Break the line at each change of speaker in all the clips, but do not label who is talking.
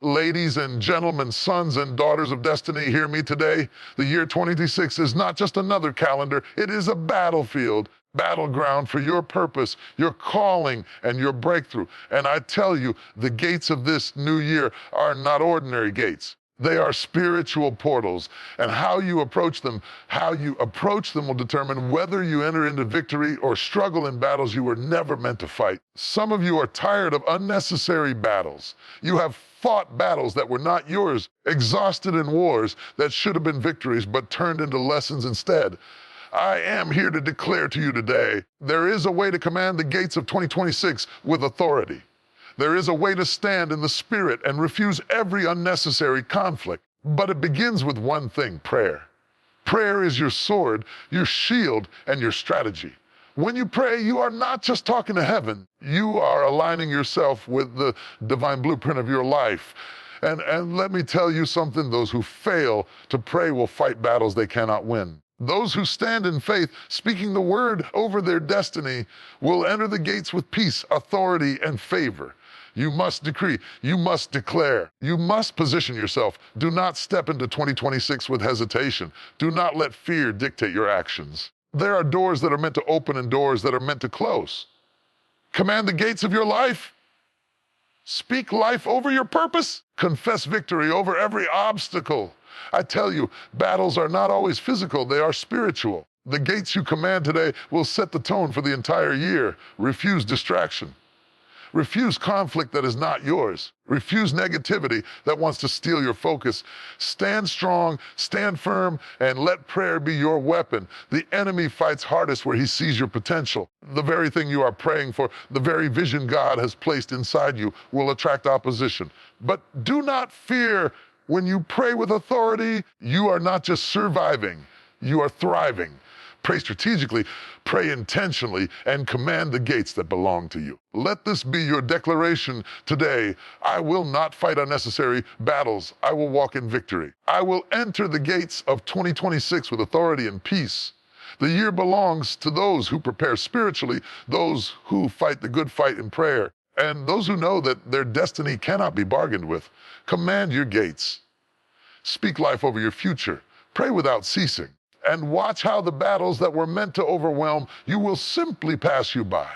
Ladies and gentlemen, sons and daughters of destiny, hear me today. The year 2026 is not just another calendar, it is a battleground for your purpose, your calling, and your breakthrough. And I tell you, the gates of this new year are not ordinary gates. They are spiritual portals, and how you approach them will determine whether you enter into victory or struggle in battles you were never meant to fight. Some of you are tired of unnecessary battles. You have fought battles that were not yours, exhausted in wars that should have been victories but turned into lessons instead. I am here to declare to you today, there is a way to command the gates of 2026 with authority. There is a way to stand in the Spirit and refuse every unnecessary conflict. But it begins with one thing: prayer. Prayer is your sword, your shield, and your strategy. When you pray, you are not just talking to heaven. You are aligning yourself with the divine blueprint of your life. And let me tell you something, those who fail to pray will fight battles they cannot win. Those who stand in faith, speaking the word over their destiny, will enter the gates with peace, authority, and favor. You must decree, you must declare, you must position yourself. Do not step into 2026 with hesitation. Do not let fear dictate your actions. There are doors that are meant to open and doors that are meant to close. Command the gates of your life. Speak life over your purpose. Confess victory over every obstacle. I tell you, battles are not always physical, they are spiritual. The gates you command today will set the tone for the entire year. Refuse distraction. Refuse conflict that is not yours. Refuse negativity that wants to steal your focus. Stand strong, stand firm, and let prayer be your weapon. The enemy fights hardest where he sees your potential. The very thing you are praying for, the very vision God has placed inside you, will attract opposition. But do not fear. When you pray with authority, you are not just surviving, you are thriving. Pray strategically, pray intentionally, and command the gates that belong to you. Let this be your declaration today. I will not fight unnecessary battles. I will walk in victory. I will enter the gates of 2026 with authority and peace. The year belongs to those who prepare spiritually, those who fight the good fight in prayer, and those who know that their destiny cannot be bargained with. Command your gates. Speak life over your future. Pray without ceasing. And watch how the battles that were meant to overwhelm you will simply pass you by.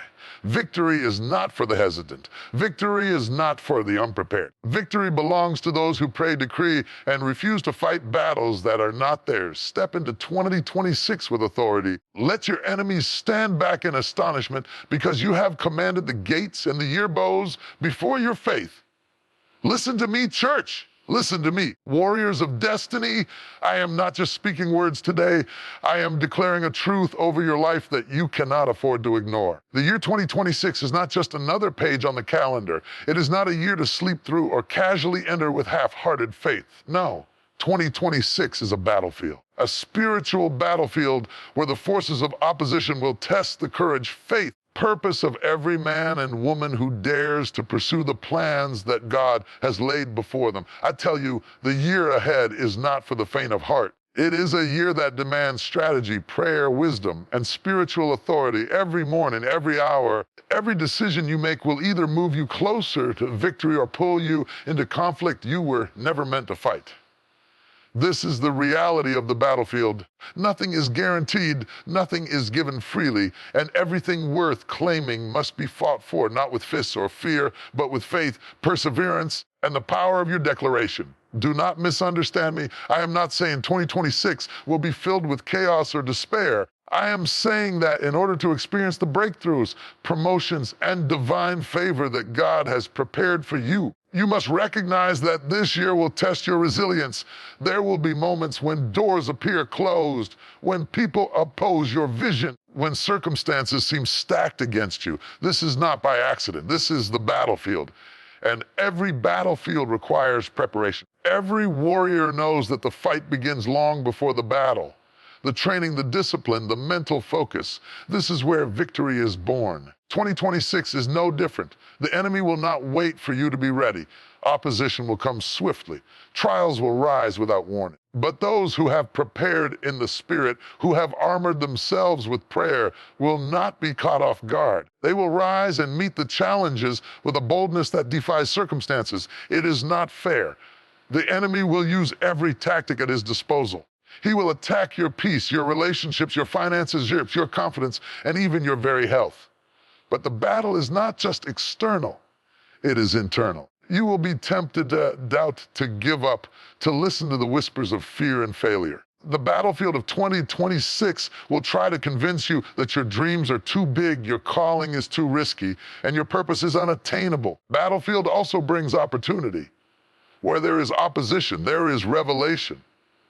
Victory is not for the hesitant. Victory is not for the unprepared. Victory belongs to those who pray, decree, and refuse to fight battles that are not theirs. Step into 2026 with authority. Let your enemies stand back in astonishment because you have commanded the gates and the year bows before your faith. Listen to me, church. Listen to me, warriors of destiny. I am not just speaking words today. I am declaring a truth over your life that you cannot afford to ignore. The year 2026 is not just another page on the calendar. It is not a year to sleep through or casually enter with half-hearted faith. No, 2026 is a battlefield, a spiritual battlefield where the forces of opposition will test the courage, faith, purpose of every man and woman who dares to pursue the plans that God has laid before them. I tell you, the year ahead is not for the faint of heart. It is a year that demands strategy, prayer, wisdom, and spiritual authority every morning, every hour. Every decision you make will either move you closer to victory or pull you into conflict you were never meant to fight. This is the reality of the battlefield. Nothing is guaranteed, nothing is given freely, and everything worth claiming must be fought for, not with fists or fear, but with faith, perseverance, and the power of your declaration. Do not misunderstand me. I am not saying 2026 will be filled with chaos or despair. I am saying that in order to experience the breakthroughs, promotions, and divine favor that God has prepared for you, you must recognize that this year will test your resilience. There will be moments when doors appear closed, when people oppose your vision, when circumstances seem stacked against you. This is not by accident. This is the battlefield. And every battlefield requires preparation. Every warrior knows that the fight begins long before the battle. the training, the discipline, the mental focus. This is where victory is born. 2026 is no different. The enemy will not wait for you to be ready. Opposition will come swiftly. Trials will rise without warning. But those who have prepared in the Spirit, who have armored themselves with prayer, will not be caught off guard. They will rise and meet the challenges with a boldness that defies circumstances. It is not fair. The enemy will use every tactic at his disposal. He will attack your peace, your relationships, your finances, your confidence, and even your very health. But the battle is not just external, it is internal. You will be tempted to doubt, to give up, to listen to the whispers of fear and failure. The battlefield of 2026 will try to convince you that your dreams are too big, your calling is too risky, and your purpose is unattainable. Battlefield also brings opportunity. Where there is opposition, there is revelation.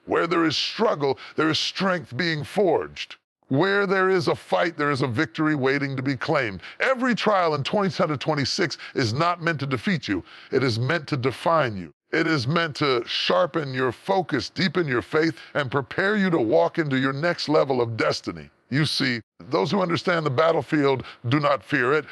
Where there is struggle, there is strength being forged. Where there is a fight, there is a victory waiting to be claimed. Every trial in 2026 is not meant to defeat you. It is meant to define you. It is meant to sharpen your focus, deepen your faith, and prepare you to walk into your next level of destiny. You see, those who understand the battlefield do not fear it.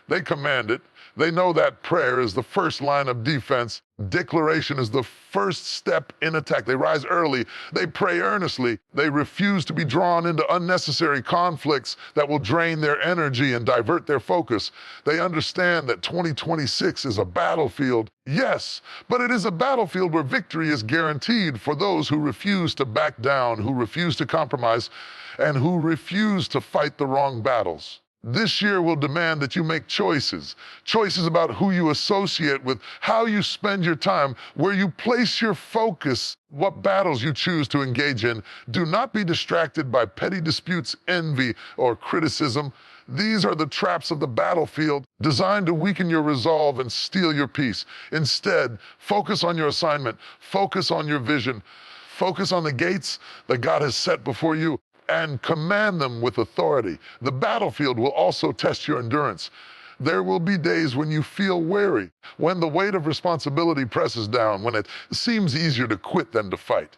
They command it. They know that prayer is the first line of defense. Declaration is the first step in attack. They rise early. They pray earnestly. They refuse to be drawn into unnecessary conflicts that will drain their energy and divert their focus. They understand that 2026 is a battlefield. Yes, but it is a battlefield where victory is guaranteed for those who refuse to back down, who refuse to compromise, and who refuse to fight the wrong battles. This year will demand that you make choices about who you associate with, how you spend your time, where you place your focus, what battles you choose to engage in. Do not be distracted by petty disputes, envy, or criticism. These are the traps of the battlefield designed to weaken your resolve and steal your peace. Instead, focus on your assignment, focus on your vision, focus on the gates that God has set before you, and command them with authority. The battlefield will also test your endurance. There will be days when you feel weary, when the weight of responsibility presses down, when it seems easier to quit than to fight.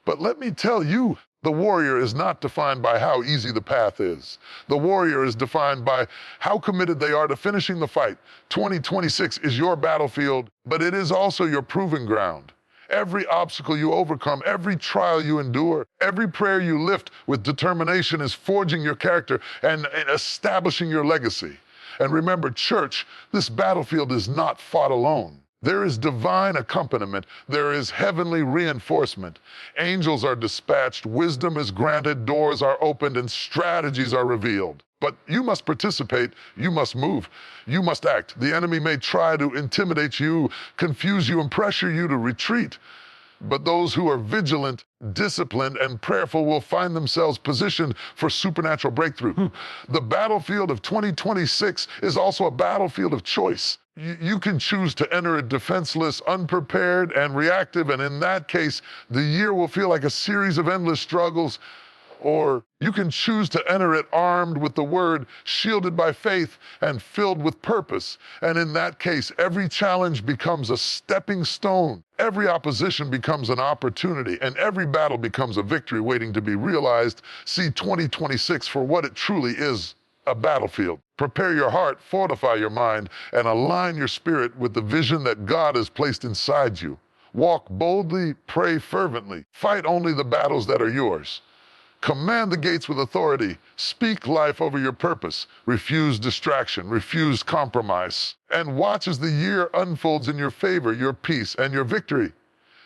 But let me tell you, the warrior is not defined by how easy the path is. The warrior is defined by how committed they are to finishing the fight. 2026 is your battlefield, but it is also your proving ground. Every obstacle you overcome, every trial you endure, every prayer you lift with determination is forging your character and establishing your legacy. And remember, church, this battlefield is not fought alone. There is divine accompaniment. There is heavenly reinforcement. Angels are dispatched, wisdom is granted, doors are opened, and strategies are revealed. But you must participate, you must move, you must act. The enemy may try to intimidate you, confuse you, and pressure you to retreat. But those who are vigilant, disciplined, and prayerful will find themselves positioned for supernatural breakthrough. The battlefield of 2026 is also a battlefield of choice. You can choose to enter it defenseless, unprepared, and reactive, and in that case, the year will feel like a series of endless struggles. Or you can choose to enter it armed with the word, shielded by faith, and filled with purpose. And in that case, every challenge becomes a stepping stone. Every opposition becomes an opportunity, and every battle becomes a victory waiting to be realized. See 2026 for what it truly is, a battlefield. Prepare your heart, fortify your mind, and align your spirit with the vision that God has placed inside you. Walk boldly, pray fervently, fight only the battles that are yours. Command the gates with authority. Speak life over your purpose. Refuse distraction. Refuse compromise. And watch as the year unfolds in your favor, your peace, and your victory.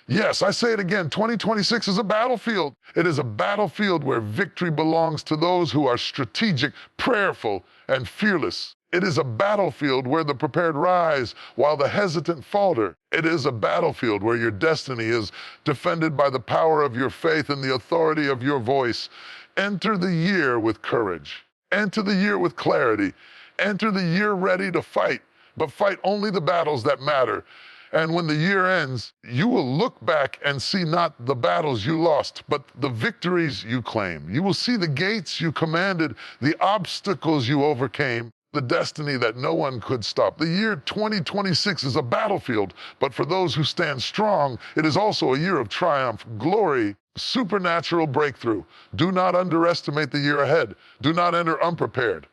Yes, I say it again, 2026 is a battlefield. It is a battlefield where victory belongs to those who are strategic, prayerful, and fearless. It is a battlefield where the prepared rise while the hesitant falter. It is a battlefield where your destiny is defended by the power of your faith and the authority of your voice. Enter the year with courage. Enter the year with clarity. Enter the year ready to fight, but fight only the battles that matter. And when the year ends, you will look back and see not the battles you lost, but the victories you claim. You will see the gates you commanded, the obstacles you overcame, the destiny that no one could stop. The year 2026 is a battlefield, but for those who stand strong, it is also a year of triumph, glory, supernatural breakthrough. Do not underestimate the year ahead. Do not enter unprepared.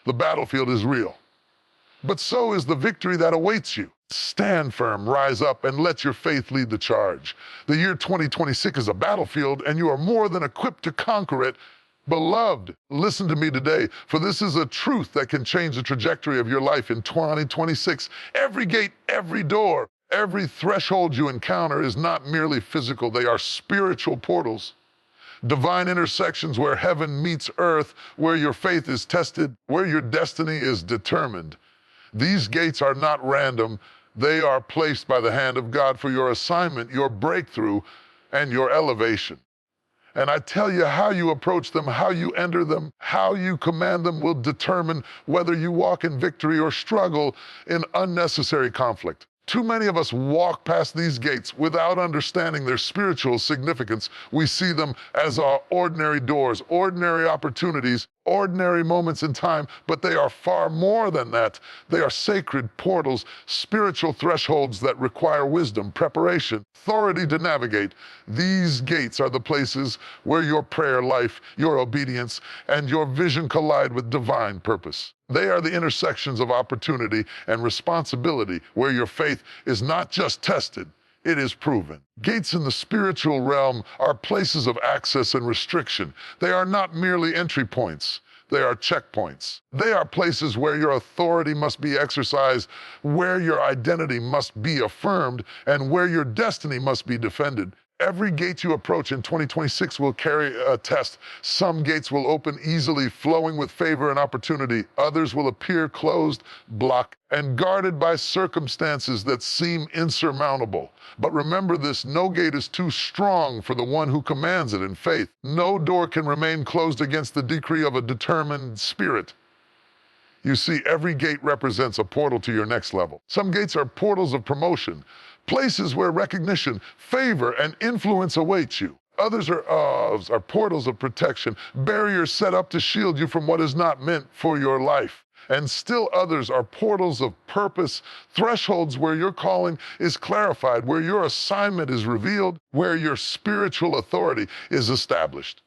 The battlefield is real, but so is the victory that awaits you. Stand firm, rise up, and let your faith lead the charge. The year 2026 is a battlefield, and you are more than equipped to conquer it. Beloved, listen to me today, for this is a truth that can change the trajectory of your life in 2026. Every gate, every door, every threshold you encounter is not merely physical, they are spiritual portals. Divine intersections where heaven meets earth, where your faith is tested, where your destiny is determined. These gates are not random, they are placed by the hand of God for your assignment, your breakthrough, and your elevation. And I tell you, how you approach them, how you enter them, how you command them will determine whether you walk in victory or struggle in unnecessary conflict. Too many of us walk past these gates without understanding their spiritual significance. We see them as our ordinary doors, ordinary opportunities, ordinary moments in time, but they are far more than that. They are sacred portals, spiritual thresholds that require wisdom, preparation, authority to navigate. These gates are the places where your prayer life, your obedience, and your vision collide with divine purpose. They are the intersections of opportunity and responsibility where your faith is not just tested, it is proven. Gates in the spiritual realm are places of access and restriction. They are not merely entry points. They are checkpoints. They are places where your authority must be exercised, where your identity must be affirmed, and where your destiny must be defended. Every gate you approach in 2026 will carry a test. Some gates will open easily, flowing with favor and opportunity. Others will appear closed, blocked, and guarded by circumstances that seem insurmountable. But remember this, no gate is too strong for the one who commands it in faith. No door can remain closed against the decree of a determined spirit. You see, every gate represents a portal to your next level. Some gates are portals of promotion, places where recognition, favor, and influence await you. Others are portals of protection, barriers set up to shield you from what is not meant for your life. And still others are portals of purpose, thresholds where your calling is clarified, where your assignment is revealed, where your spiritual authority is established.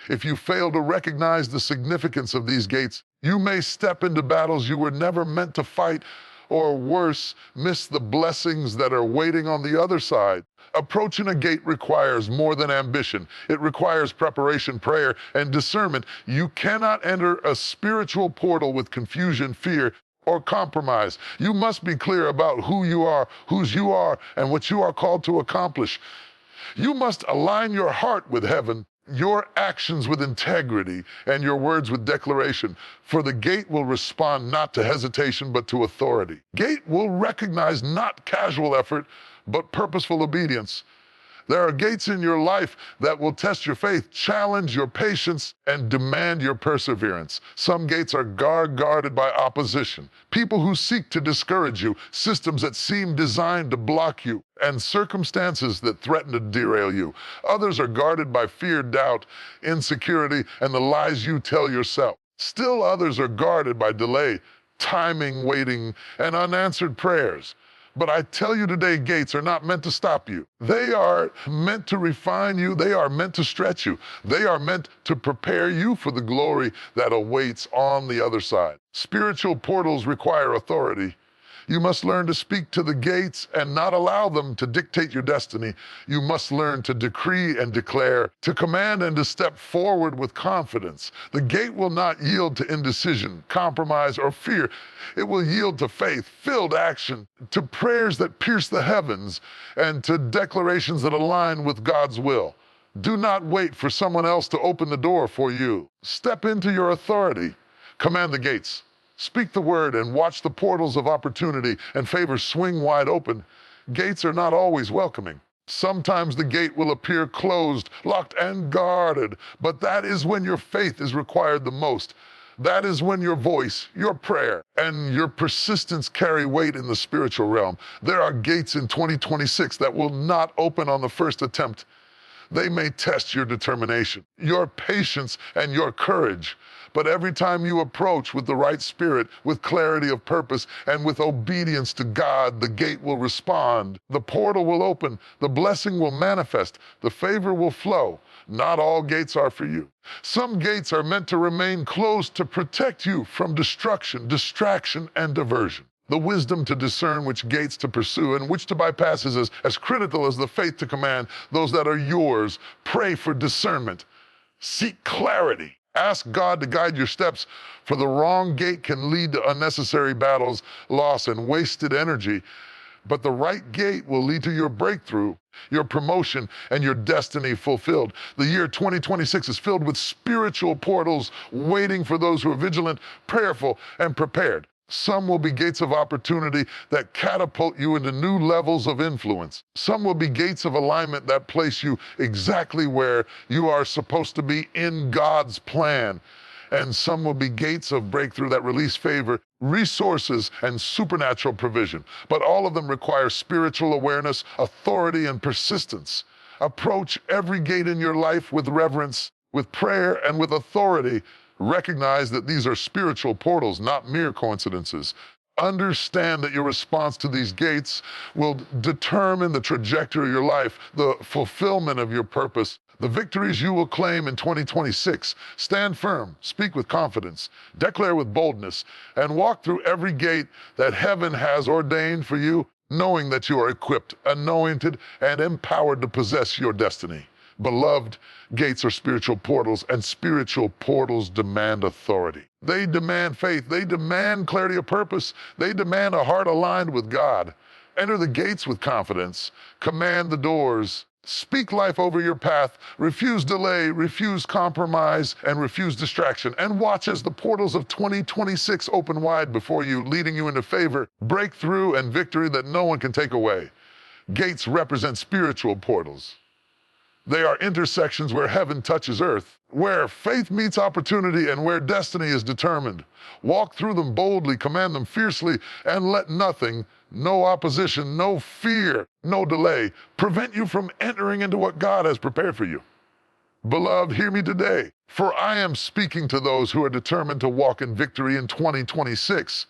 If you fail to recognize the significance of these gates, you may step into battles you were never meant to fight, or worse, miss the blessings that are waiting on the other side. Approaching a gate requires more than ambition. It requires preparation, prayer, and discernment. You cannot enter a spiritual portal with confusion, fear, or compromise. You must be clear about who you are, whose you are, and what you are called to accomplish. You must align your heart with heaven, your actions with integrity, and your words with declaration. For the gate will respond not to hesitation, but to authority. Gate will recognize not casual effort, but purposeful obedience. There are gates in your life that will test your faith, challenge your patience, and demand your perseverance. Some gates are guarded by opposition, people who seek to discourage you, systems that seem designed to block you, and circumstances that threaten to derail you. Others are guarded by fear, doubt, insecurity, and the lies you tell yourself. Still others are guarded by delay, timing, waiting, and unanswered prayers. But I tell you today, gates are not meant to stop you. They are meant to refine you. They are meant to stretch you. They are meant to prepare you for the glory that awaits on the other side. Spiritual portals require authority. You must learn to speak to the gates and not allow them to dictate your destiny. You must learn to decree and declare, to command and to step forward with confidence. The gate will not yield to indecision, compromise, or fear. It will yield to faith-filled action, to prayers that pierce the heavens, and to declarations that align with God's will. Do not wait for someone else to open the door for you. Step into your authority. Command the gates. Speak the word and watch the portals of opportunity and favor swing wide open. Gates are not always welcoming. Sometimes the gate will appear closed, locked, and guarded, but that is when your faith is required the most. That is when your voice, your prayer, and your persistence carry weight in the spiritual realm. There are gates in 2026 that will not open on the first attempt. They may test your determination, your patience, and your courage. But every time you approach with the right spirit, with clarity of purpose, and with obedience to God, the gate will respond. The portal will open. The blessing will manifest. The favor will flow. Not all gates are for you. Some gates are meant to remain closed to protect you from destruction, distraction, and diversion. The wisdom to discern which gates to pursue and which to bypass is as critical as the faith to command those that are yours. Pray for discernment. Seek clarity. Ask God to guide your steps, for the wrong gate can lead to unnecessary battles, loss, and wasted energy. But the right gate will lead to your breakthrough, your promotion, and your destiny fulfilled. The year 2026 is filled with spiritual portals waiting for those who are vigilant, prayerful, and prepared. Some will be gates of opportunity that catapult you into new levels of influence. Some will be gates of alignment that place you exactly where you are supposed to be in God's plan. And some will be gates of breakthrough that release favor, resources, and supernatural provision. But all of them require spiritual awareness, authority, and persistence. Approach every gate in your life with reverence, with prayer, and with authority. Recognize that these are spiritual portals, not mere coincidences. Understand that your response to these gates will determine the trajectory of your life, the fulfillment of your purpose, the victories you will claim in 2026. Stand firm, speak with confidence, declare with boldness, and walk through every gate that heaven has ordained for you, knowing that you are equipped, anointed, and empowered to possess your destiny. Beloved, gates are spiritual portals, and spiritual portals demand authority. They demand faith. They demand clarity of purpose. They demand a heart aligned with God. Enter the gates with confidence. Command the doors. Speak life over your path. Refuse delay, refuse compromise, and refuse distraction. And watch as the portals of 2026 open wide before you, leading you into favor, breakthrough, and victory that no one can take away. Gates represent spiritual portals. They are intersections where heaven touches earth, where faith meets opportunity, and where destiny is determined. Walk through them boldly, command them fiercely, and let nothing, no opposition, no fear, no delay, prevent you from entering into what God has prepared for you. Beloved, hear me today, for I am speaking to those who are determined to walk in victory in 2026.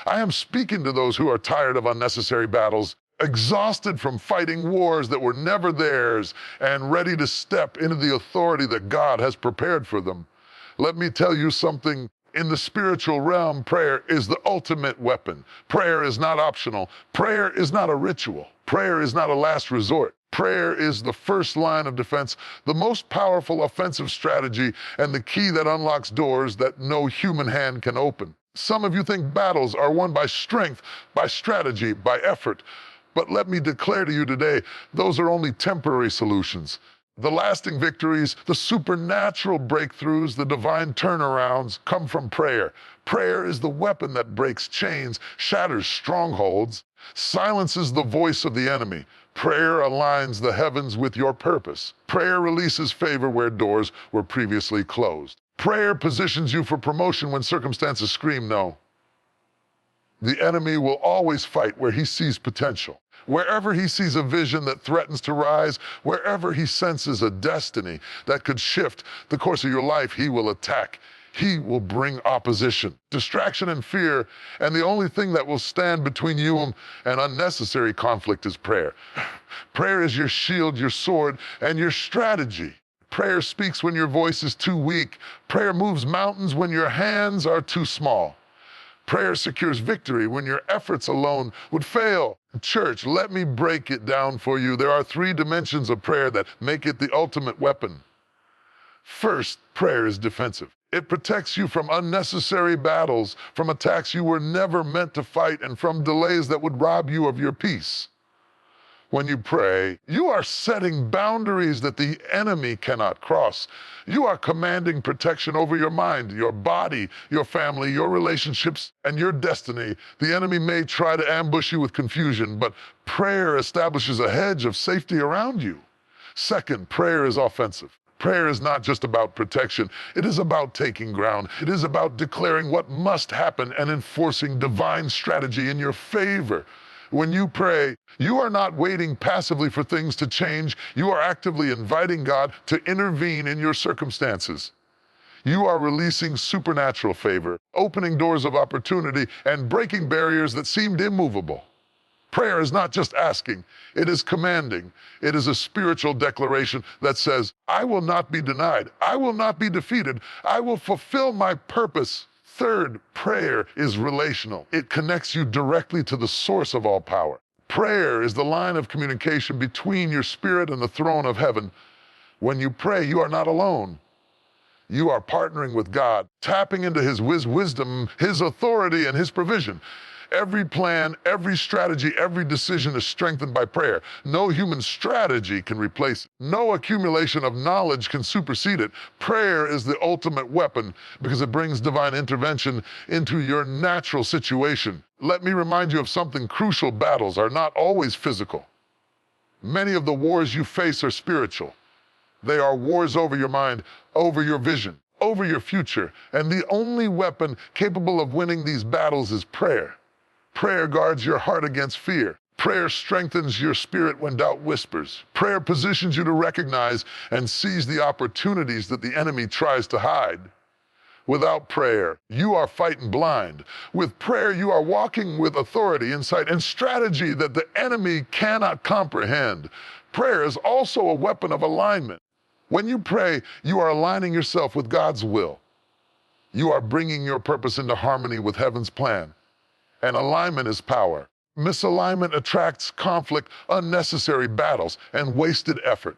I am speaking to those who are tired of unnecessary battles, exhausted from fighting wars that were never theirs, and ready to step into the authority that God has prepared for them. Let me tell you something. In the spiritual realm, prayer is the ultimate weapon. Prayer is not optional. Prayer is not a ritual. Prayer is not a last resort. Prayer is the first line of defense, the most powerful offensive strategy, and the key that unlocks doors that no human hand can open. Some of you think battles are won by strength, by strategy, by effort. But let me declare to you today, those are only temporary solutions. The lasting victories, the supernatural breakthroughs, the divine turnarounds come from prayer. Prayer is the weapon that breaks chains, shatters strongholds, silences the voice of the enemy. Prayer aligns the heavens with your purpose. Prayer releases favor where doors were previously closed. Prayer positions you for promotion when circumstances scream no. The enemy will always fight where he sees potential. Wherever he sees a vision that threatens to rise, wherever he senses a destiny that could shift the course of your life, he will attack. He will bring opposition, distraction, and fear, and the only thing that will stand between you and unnecessary conflict is prayer. Prayer is your shield, your sword, and your strategy. Prayer speaks when your voice is too weak. Prayer moves mountains when your hands are too small. Prayer secures victory when your efforts alone would fail. Church, let me break it down for you. There are 3 dimensions of prayer that make it the ultimate weapon. First, prayer is defensive. It protects you from unnecessary battles, from attacks you were never meant to fight, and from delays that would rob you of your peace. When you pray, you are setting boundaries that the enemy cannot cross. You are commanding protection over your mind, your body, your family, your relationships, and your destiny. The enemy may try to ambush you with confusion, but prayer establishes a hedge of safety around you. Second, prayer is offensive. Prayer is not just about protection. It is about taking ground. It is about declaring what must happen and enforcing divine strategy in your favor. When you pray, you are not waiting passively for things to change. You are actively inviting God to intervene in your circumstances. You are releasing supernatural favor, opening doors of opportunity, and breaking barriers that seemed immovable. Prayer is not just asking, it is commanding. It is a spiritual declaration that says, I will not be denied. I will not be defeated. I will fulfill my purpose. Third, prayer is relational. It connects you directly to the source of all power. Prayer is the line of communication between your spirit and the throne of heaven. When you pray, you are not alone. You are partnering with God, tapping into His wisdom, His authority, and His provision. Every plan, every strategy, every decision is strengthened by prayer. No human strategy can replace it. No accumulation of knowledge can supersede it. Prayer is the ultimate weapon because it brings divine intervention into your natural situation. Let me remind you of something crucial. Battles are not always physical. Many of the wars you face are spiritual. They are wars over your mind, over your vision, over your future. And the only weapon capable of winning these battles is prayer. Prayer guards your heart against fear. Prayer strengthens your spirit when doubt whispers. Prayer positions you to recognize and seize the opportunities that the enemy tries to hide. Without prayer, you are fighting blind. With prayer, you are walking with authority, insight, and strategy that the enemy cannot comprehend. Prayer is also a weapon of alignment. When you pray, you are aligning yourself with God's will. You are bringing your purpose into harmony with heaven's plan. And alignment is power. Misalignment attracts conflict, unnecessary battles, and wasted effort.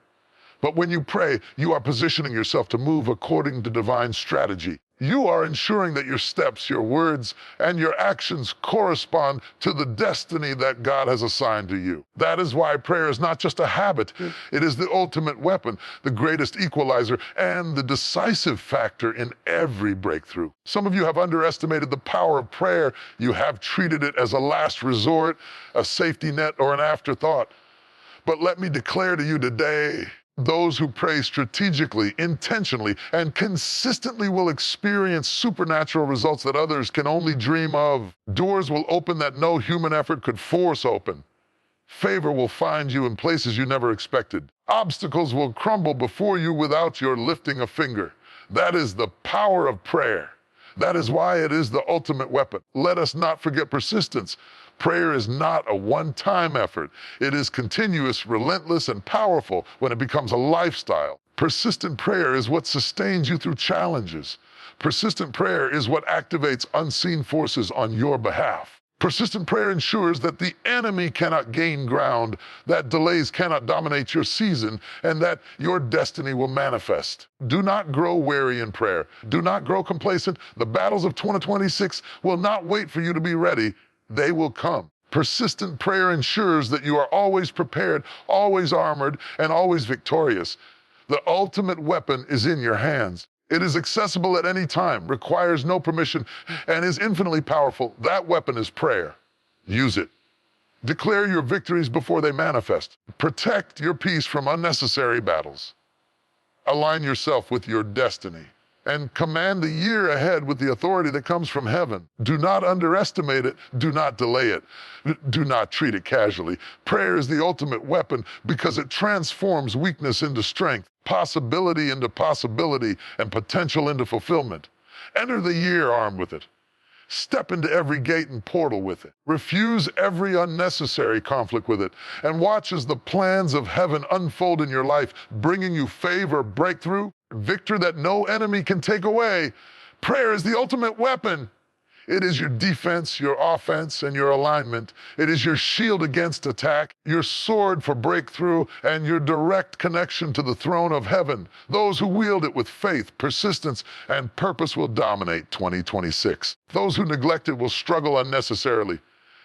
But when you pray, you are positioning yourself to move according to divine strategy. You are ensuring that your steps, your words, and your actions correspond to the destiny that God has assigned to you. That is why prayer is not just a habit. It is the ultimate weapon, the greatest equalizer, and the decisive factor in every breakthrough. Some of you have underestimated the power of prayer. You have treated it as a last resort, a safety net, or an afterthought. But let me declare to you today, those who pray strategically, intentionally, and consistently will experience supernatural results that others can only dream of. Doors will open that no human effort could force open. Favor will find you in places you never expected. Obstacles will crumble before you without your lifting a finger. That is the power of prayer. That is why it is the ultimate weapon. Let us not forget persistence. Prayer is not a one-time effort. It is continuous, relentless, and powerful when it becomes a lifestyle. Persistent prayer is what sustains you through challenges. Persistent prayer is what activates unseen forces on your behalf. Persistent prayer ensures that the enemy cannot gain ground, that delays cannot dominate your season, and that your destiny will manifest. Do not grow weary in prayer. Do not grow complacent. The battles of 2026 will not wait for you to be ready. They will come. Persistent prayer ensures that you are always prepared, always armored, and always victorious. The ultimate weapon is in your hands. It is accessible at any time, requires no permission, and is infinitely powerful. That weapon is prayer. Use it. Declare your victories before they manifest. Protect your peace from unnecessary battles. Align yourself with your destiny. And command the year ahead with the authority that comes from heaven. Do not underestimate it. Do not delay it. Do not treat it casually. Prayer is the ultimate weapon because it transforms weakness into strength, possibility into possibility, and potential into fulfillment. Enter the year armed with it. Step into every gate and portal with it. Refuse every unnecessary conflict with it. And watch as the plans of heaven unfold in your life, bringing you favor, breakthrough, victory that no enemy can take away. Prayer is the ultimate weapon. It is your defense, your offense, and your alignment. It is your shield against attack, your sword for breakthrough, and your direct connection to the throne of heaven. Those who wield it with faith, persistence, and purpose will dominate 2026. Those who neglect it will struggle unnecessarily.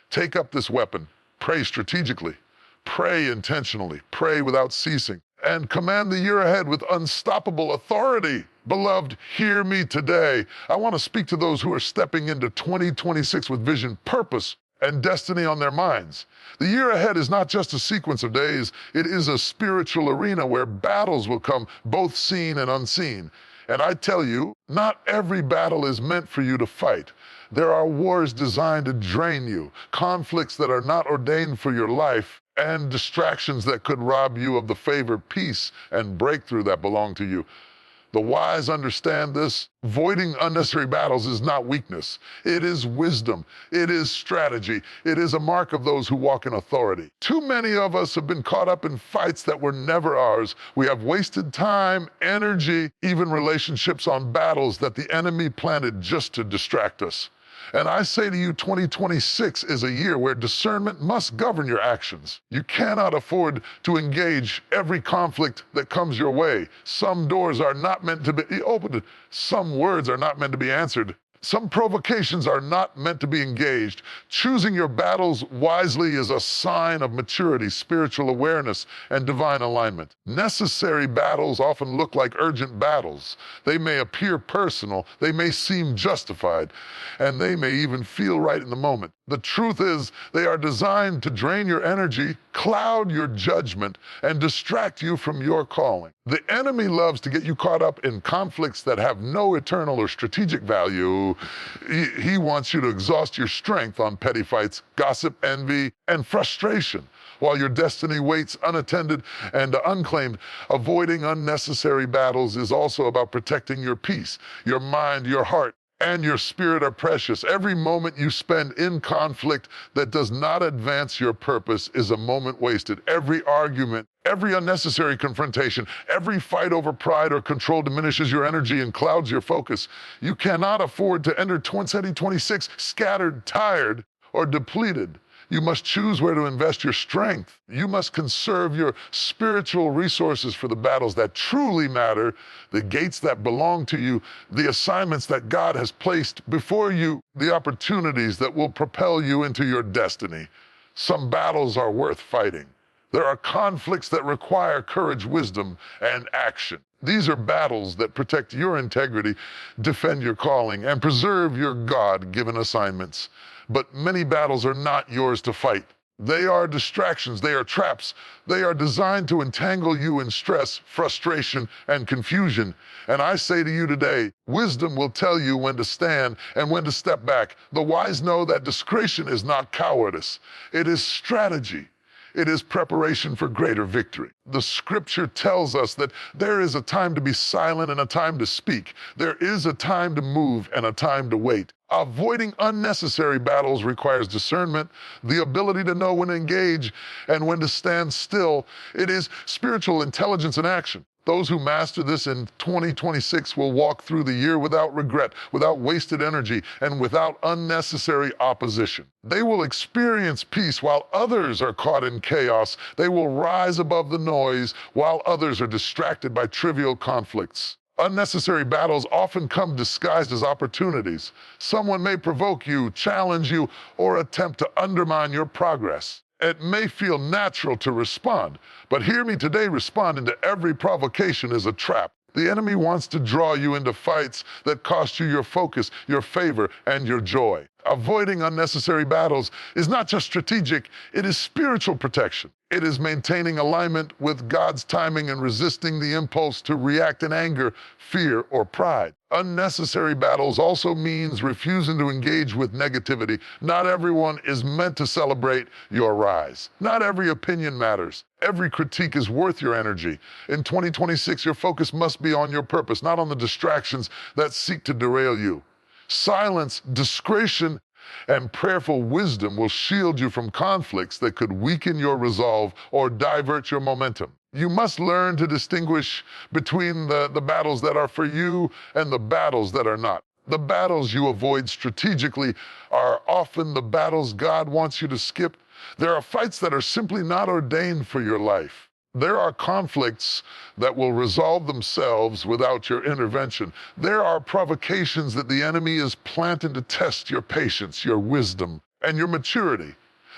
Take up this weapon. Pray strategically. Pray intentionally. Pray without ceasing. And command the year ahead with unstoppable authority. Beloved, hear me today. I want to speak to those who are stepping into 2026 with vision, purpose, and destiny on their minds. The year ahead is not just a sequence of days. It is a spiritual arena where battles will come, both seen and unseen. And I tell you, not every battle is meant for you to fight. There are wars designed to drain you, conflicts that are not ordained for your life, and distractions that could rob you of the favor, peace, and breakthrough that belong to you. The wise understand this. Avoiding unnecessary battles is not weakness. It is wisdom. It is strategy. It is a mark of those who walk in authority. Too many of us have been caught up in fights that were never ours. We have wasted time, energy, even relationships on battles that the enemy planted just to distract us. And I say to you, 2026 is a year where discernment must govern your actions. You cannot afford to engage every conflict that comes your way. Some doors are not meant to be opened. Some words are not meant to be answered. Some provocations are not meant to be engaged. Choosing your battles wisely is a sign of maturity, spiritual awareness, and divine alignment. Necessary battles often look like urgent battles. They may appear personal, they may seem justified, and they may even feel right in the moment. The truth is, they are designed to drain your energy, cloud your judgment, and distract you from your calling. The enemy loves to get you caught up in conflicts that have no eternal or strategic value. He wants you to exhaust your strength on petty fights, gossip, envy, and frustration, while your destiny waits unattended and unclaimed. Avoiding unnecessary battles is also about protecting your peace. Your mind, your heart, and your spirit are precious. Every moment you spend in conflict that does not advance your purpose is a moment wasted. Every argument, every unnecessary confrontation, every fight over pride or control diminishes your energy and clouds your focus. You cannot afford to enter 2026 scattered, tired, or depleted. You must choose where to invest your strength. You must conserve your spiritual resources for the battles that truly matter, the gates that belong to you, the assignments that God has placed before you, the opportunities that will propel you into your destiny. Some battles are worth fighting. There are conflicts that require courage, wisdom, and action. These are battles that protect your integrity, defend your calling, and preserve your God-given assignments. But many battles are not yours to fight. They are distractions, they are traps. They are designed to entangle you in stress, frustration, and confusion. And I say to you today, wisdom will tell you when to stand and when to step back. The wise know that discretion is not cowardice. It is strategy. It is preparation for greater victory. The scripture tells us that there is a time to be silent and a time to speak. There is a time to move and a time to wait. Avoiding unnecessary battles requires discernment, the ability to know when to engage and when to stand still. It is spiritual intelligence in action. Those who master this in 2026 will walk through the year without regret, without wasted energy, and without unnecessary opposition. They will experience peace while others are caught in chaos. They will rise above the noise while others are distracted by trivial conflicts. Unnecessary battles often come disguised as opportunities. Someone may provoke you, challenge you, or attempt to undermine your progress. It may feel natural to respond, but hear me today, responding to every provocation is a trap. The enemy wants to draw you into fights that cost you your focus, your favor, and your joy. Avoiding unnecessary battles is not just strategic, it is spiritual protection. It is maintaining alignment with God's timing and resisting the impulse to react in anger, fear, or pride. Unnecessary battles also means refusing to engage with negativity. Not everyone is meant to celebrate your rise. Not every opinion matters. Every critique is worth your energy. In 2026, your focus must be on your purpose, not on the distractions that seek to derail you. Silence, discretion, and prayerful wisdom will shield you from conflicts that could weaken your resolve or divert your momentum. You must learn to distinguish between the battles that are for you and the battles that are not. The battles you avoid strategically are often the battles God wants you to skip. There are fights that are simply not ordained for your life. There are conflicts that will resolve themselves without your intervention. There are provocations that the enemy is planting to test your patience, your wisdom, and your maturity.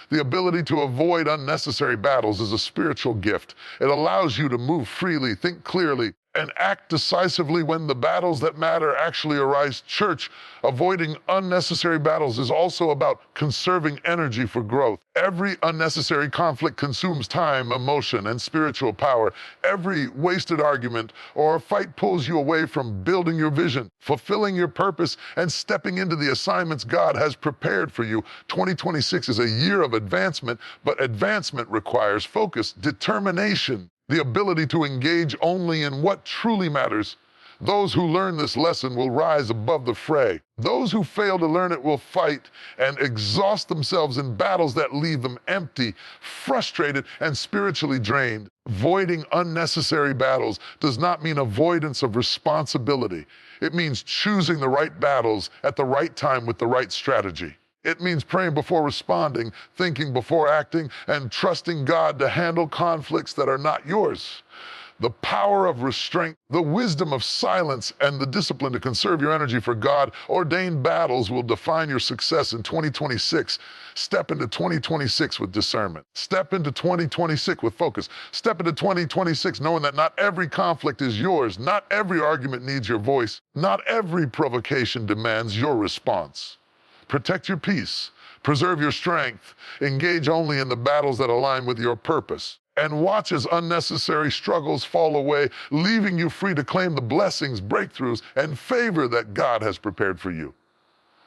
The ability to avoid unnecessary battles is a spiritual gift. It allows you to move freely, think clearly, and act decisively when the battles that matter actually arise. Church, avoiding unnecessary battles is also about conserving energy for growth. Every unnecessary conflict consumes time, emotion, and spiritual power. Every wasted argument or fight pulls you away from building your vision, fulfilling your purpose, and stepping into the assignments God has prepared for you. 2026 is a year of advancement, but advancement requires focus, determination, the ability to engage only in what truly matters. Those who learn this lesson will rise above the fray. Those who fail to learn it will fight and exhaust themselves in battles that leave them empty, frustrated, and spiritually drained. Avoiding unnecessary battles does not mean avoidance of responsibility. It means choosing the right battles at the right time with the right strategy. It means praying before responding, thinking before acting, and trusting God to handle conflicts that are not yours. The power of restraint, the wisdom of silence, and the discipline to conserve your energy for God-ordained battles will define your success in 2026. Step into 2026 with discernment. Step into 2026 with focus. Step into 2026 knowing that not every conflict is yours. Not every argument needs your voice. Not every provocation demands your response. Protect your peace, preserve your strength, engage only in the battles that align with your purpose, and watch as unnecessary struggles fall away, leaving you free to claim the blessings, breakthroughs, and favor that God has prepared for you.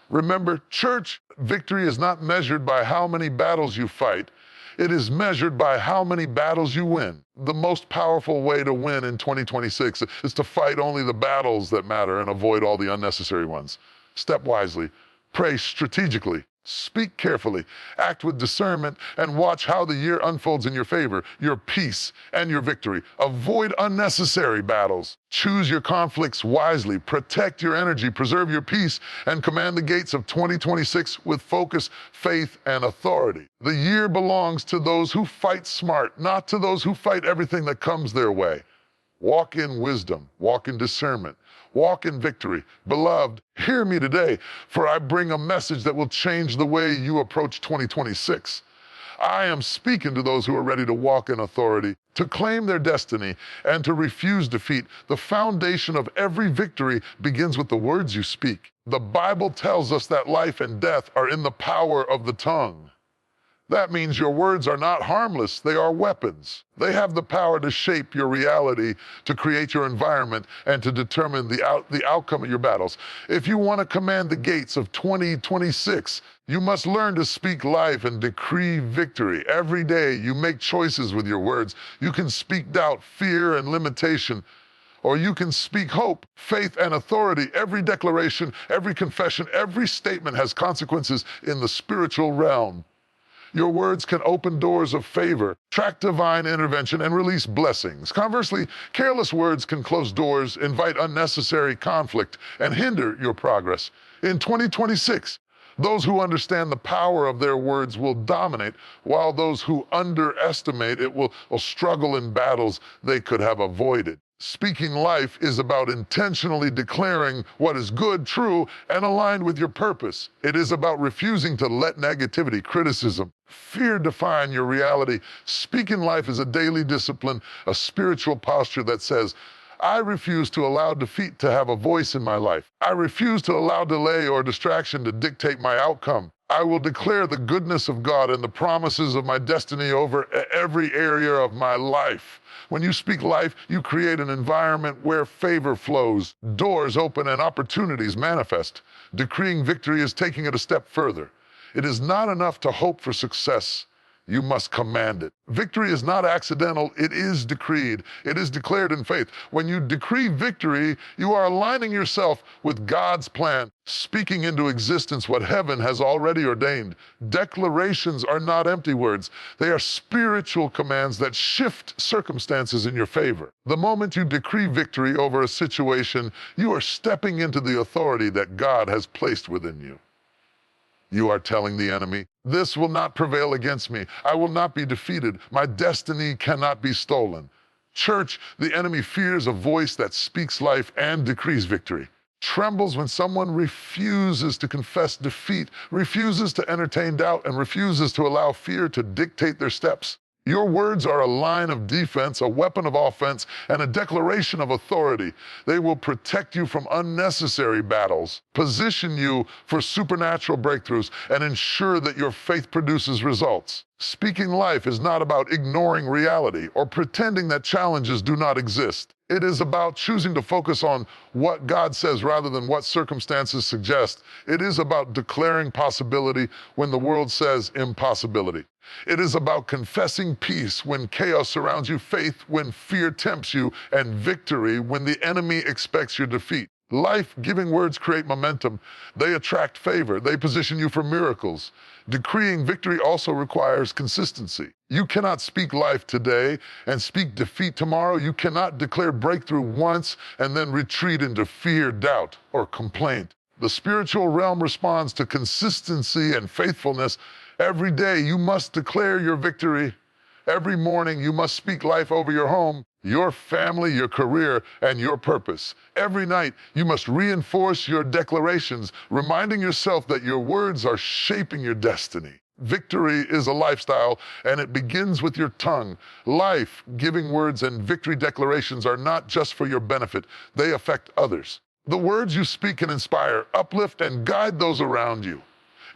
Remember, church, victory is not measured by how many battles you fight. It is measured by how many battles you win. The most powerful way to win in 2026 is to fight only the battles that matter and avoid all the unnecessary ones. Step wisely. Pray strategically, speak carefully, act with discernment, and watch how the year unfolds in your favor, your peace, and your victory. Avoid unnecessary battles. Choose your conflicts wisely, protect your energy, preserve your peace, and command the gates of 2026 with focus, faith, and authority. The year belongs to those who fight smart, not to those who fight everything that comes their way. Walk in wisdom, walk in discernment, walk in victory. Beloved, hear me today, for I bring a message that will change the way you approach 2026. I am speaking to those who are ready to walk in authority, to claim their destiny, and to refuse defeat. The foundation of every victory begins with the words you speak. The Bible tells us that life and death are in the power of the tongue. That means your words are not harmless, they are weapons. They have the power to shape your reality, to create your environment, and to determine the outcome of your battles. If you want to command the gates of 2026, you must learn to speak life and decree victory. Every day you make choices with your words. You can speak doubt, fear, and limitation, or you can speak hope, faith, and authority. Every declaration, every confession, every statement has consequences in the spiritual realm. Your words can open doors of favor, attract divine intervention, and release blessings. Conversely, careless words can close doors, invite unnecessary conflict, and hinder your progress. In 2026, those who understand the power of their words will dominate, while those who underestimate it will struggle in battles they could have avoided. Speaking life is about intentionally declaring what is good, true, and aligned with your purpose. It is about refusing to let negativity, criticism, fear define your reality. Speaking life is a daily discipline, a spiritual posture that says, I refuse to allow defeat to have a voice in my life. I refuse to allow delay or distraction to dictate my outcome. I will declare the goodness of God and the promises of my destiny over every area of my life. When you speak life, you create an environment where favor flows, doors open, and opportunities manifest. Decreeing victory is taking it a step further. It is not enough to hope for success. You must command it. Victory is not accidental, it is decreed. It is declared in faith. When you decree victory, you are aligning yourself with God's plan, speaking into existence what heaven has already ordained. Declarations are not empty words. They are spiritual commands that shift circumstances in your favor. The moment you decree victory over a situation, you are stepping into the authority that God has placed within you. You are telling the enemy, this will not prevail against me. I will not be defeated. My destiny cannot be stolen. Church, the enemy fears a voice that speaks life and decrees victory. Trembles when someone refuses to confess defeat, refuses to entertain doubt, and refuses to allow fear to dictate their steps. Your words are a line of defense, a weapon of offense, and a declaration of authority. They will protect you from unnecessary battles, position you for supernatural breakthroughs, and ensure that your faith produces results. Speaking life is not about ignoring reality or pretending that challenges do not exist. It is about choosing to focus on what God says rather than what circumstances suggest. It is about declaring possibility when the world says impossibility. It is about confessing peace when chaos surrounds you, faith when fear tempts you, and victory when the enemy expects your defeat. Life-giving words create momentum. They attract favor. They position you for miracles. Decreeing victory also requires consistency. You cannot speak life today and speak defeat tomorrow. You cannot declare breakthrough once and then retreat into fear, doubt, or complaint. The spiritual realm responds to consistency and faithfulness. Every day you must declare your victory. Every morning you must speak life over your home, your family, your career, and your purpose. Every night you must reinforce your declarations, reminding yourself that your words are shaping your destiny. Victory is a lifestyle, and it begins with your tongue. Life-giving words and victory declarations are not just for your benefit. They affect others. The words you speak can inspire, uplift, and guide those around you.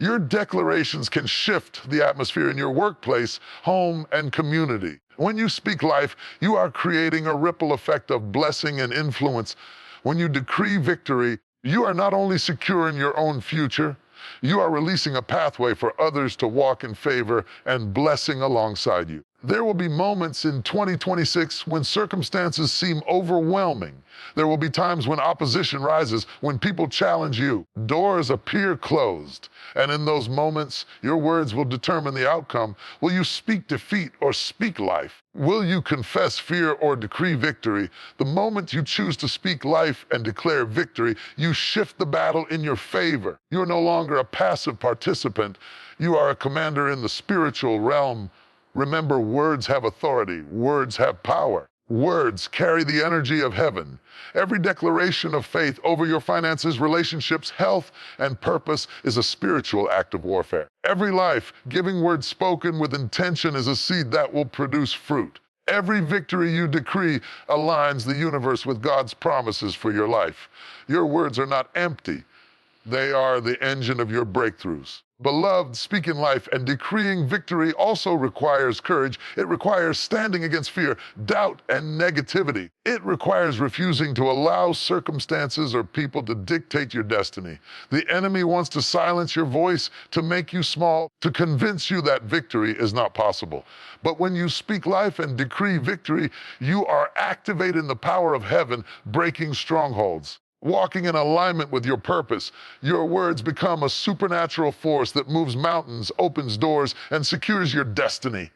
Your declarations can shift the atmosphere in your workplace, home, and community. When you speak life, you are creating a ripple effect of blessing and influence. When you decree victory, you are not only securing your own future, you are releasing a pathway for others to walk in favor and blessing alongside you. There will be moments in 2026 when circumstances seem overwhelming. There will be times when opposition rises, when people challenge you, doors appear closed. And in those moments, your words will determine the outcome. Will you speak defeat or speak life? Will you confess fear or decree victory? The moment you choose to speak life and declare victory, you shift the battle in your favor. You're no longer a passive participant. You are a commander in the spiritual realm. Remember, words have authority. Words have power. Words carry the energy of heaven. Every declaration of faith over your finances, relationships, health, and purpose is a spiritual act of warfare. Every life-giving word spoken with intention is a seed that will produce fruit. Every victory you decree aligns the universe with God's promises for your life. Your words are not empty. They are the engine of your breakthroughs. Beloved, speaking life and decreeing victory also requires courage. It requires standing against fear, doubt, and negativity. It requires refusing to allow circumstances or people to dictate your destiny. The enemy wants to silence your voice, to make you small, to convince you that victory is not possible. But when you speak life and decree victory, you are activating the power of heaven, breaking strongholds. Walking in alignment with your purpose, your words become a supernatural force that moves mountains, opens doors, and secures your destiny.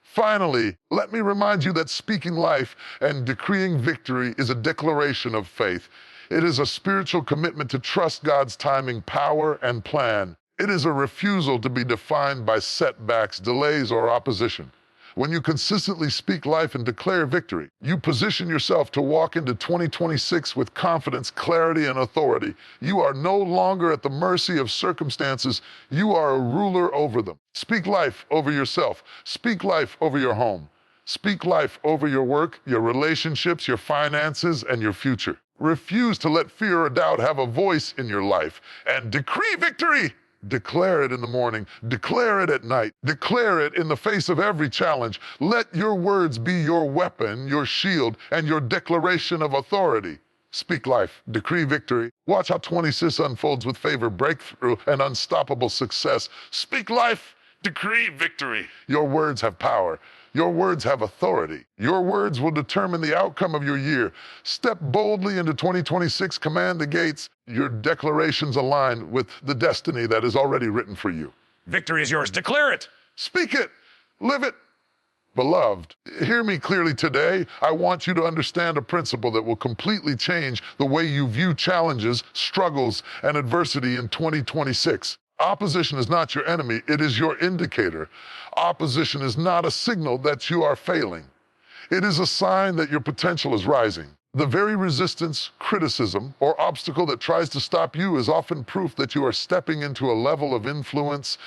Finally, let me remind you that speaking life and decreeing victory is a declaration of faith. It is a spiritual commitment to trust God's timing, power, and plan. It is a refusal to be defined by setbacks, delays, or opposition. When you consistently speak life and declare victory, you position yourself to walk into 2026 with confidence, clarity, and authority. You are no longer at the mercy of circumstances. You are a ruler over them. Speak life over yourself. Speak life over your home. Speak life over your work, your relationships, your finances, and your future. Refuse to let fear or doubt have a voice in your life, and decree victory. Declare it in the morning. Declare it at night. Declare it in the face of every challenge. Let your words be your weapon, your shield, and your declaration of authority. Speak life. Decree victory. Watch how 26 unfolds with favor, breakthrough, and unstoppable success. Speak life. Decree victory. Your words have power. Your words have authority. Your words will determine the outcome of your year. Step boldly into 2026. Command the gates. Your declarations align with the destiny that is already written for you.
Victory is yours. Declare it.
Speak it. Live it. Beloved, hear me clearly today. I want you to understand a principle that will completely change the way you view challenges, struggles, and adversity in 2026. Opposition is not your enemy, it is your indicator. Opposition is not a signal that you are failing. It is a sign that your potential is rising. The very resistance, criticism, or obstacle that tries to stop you is often proof that you are stepping into a level of influence,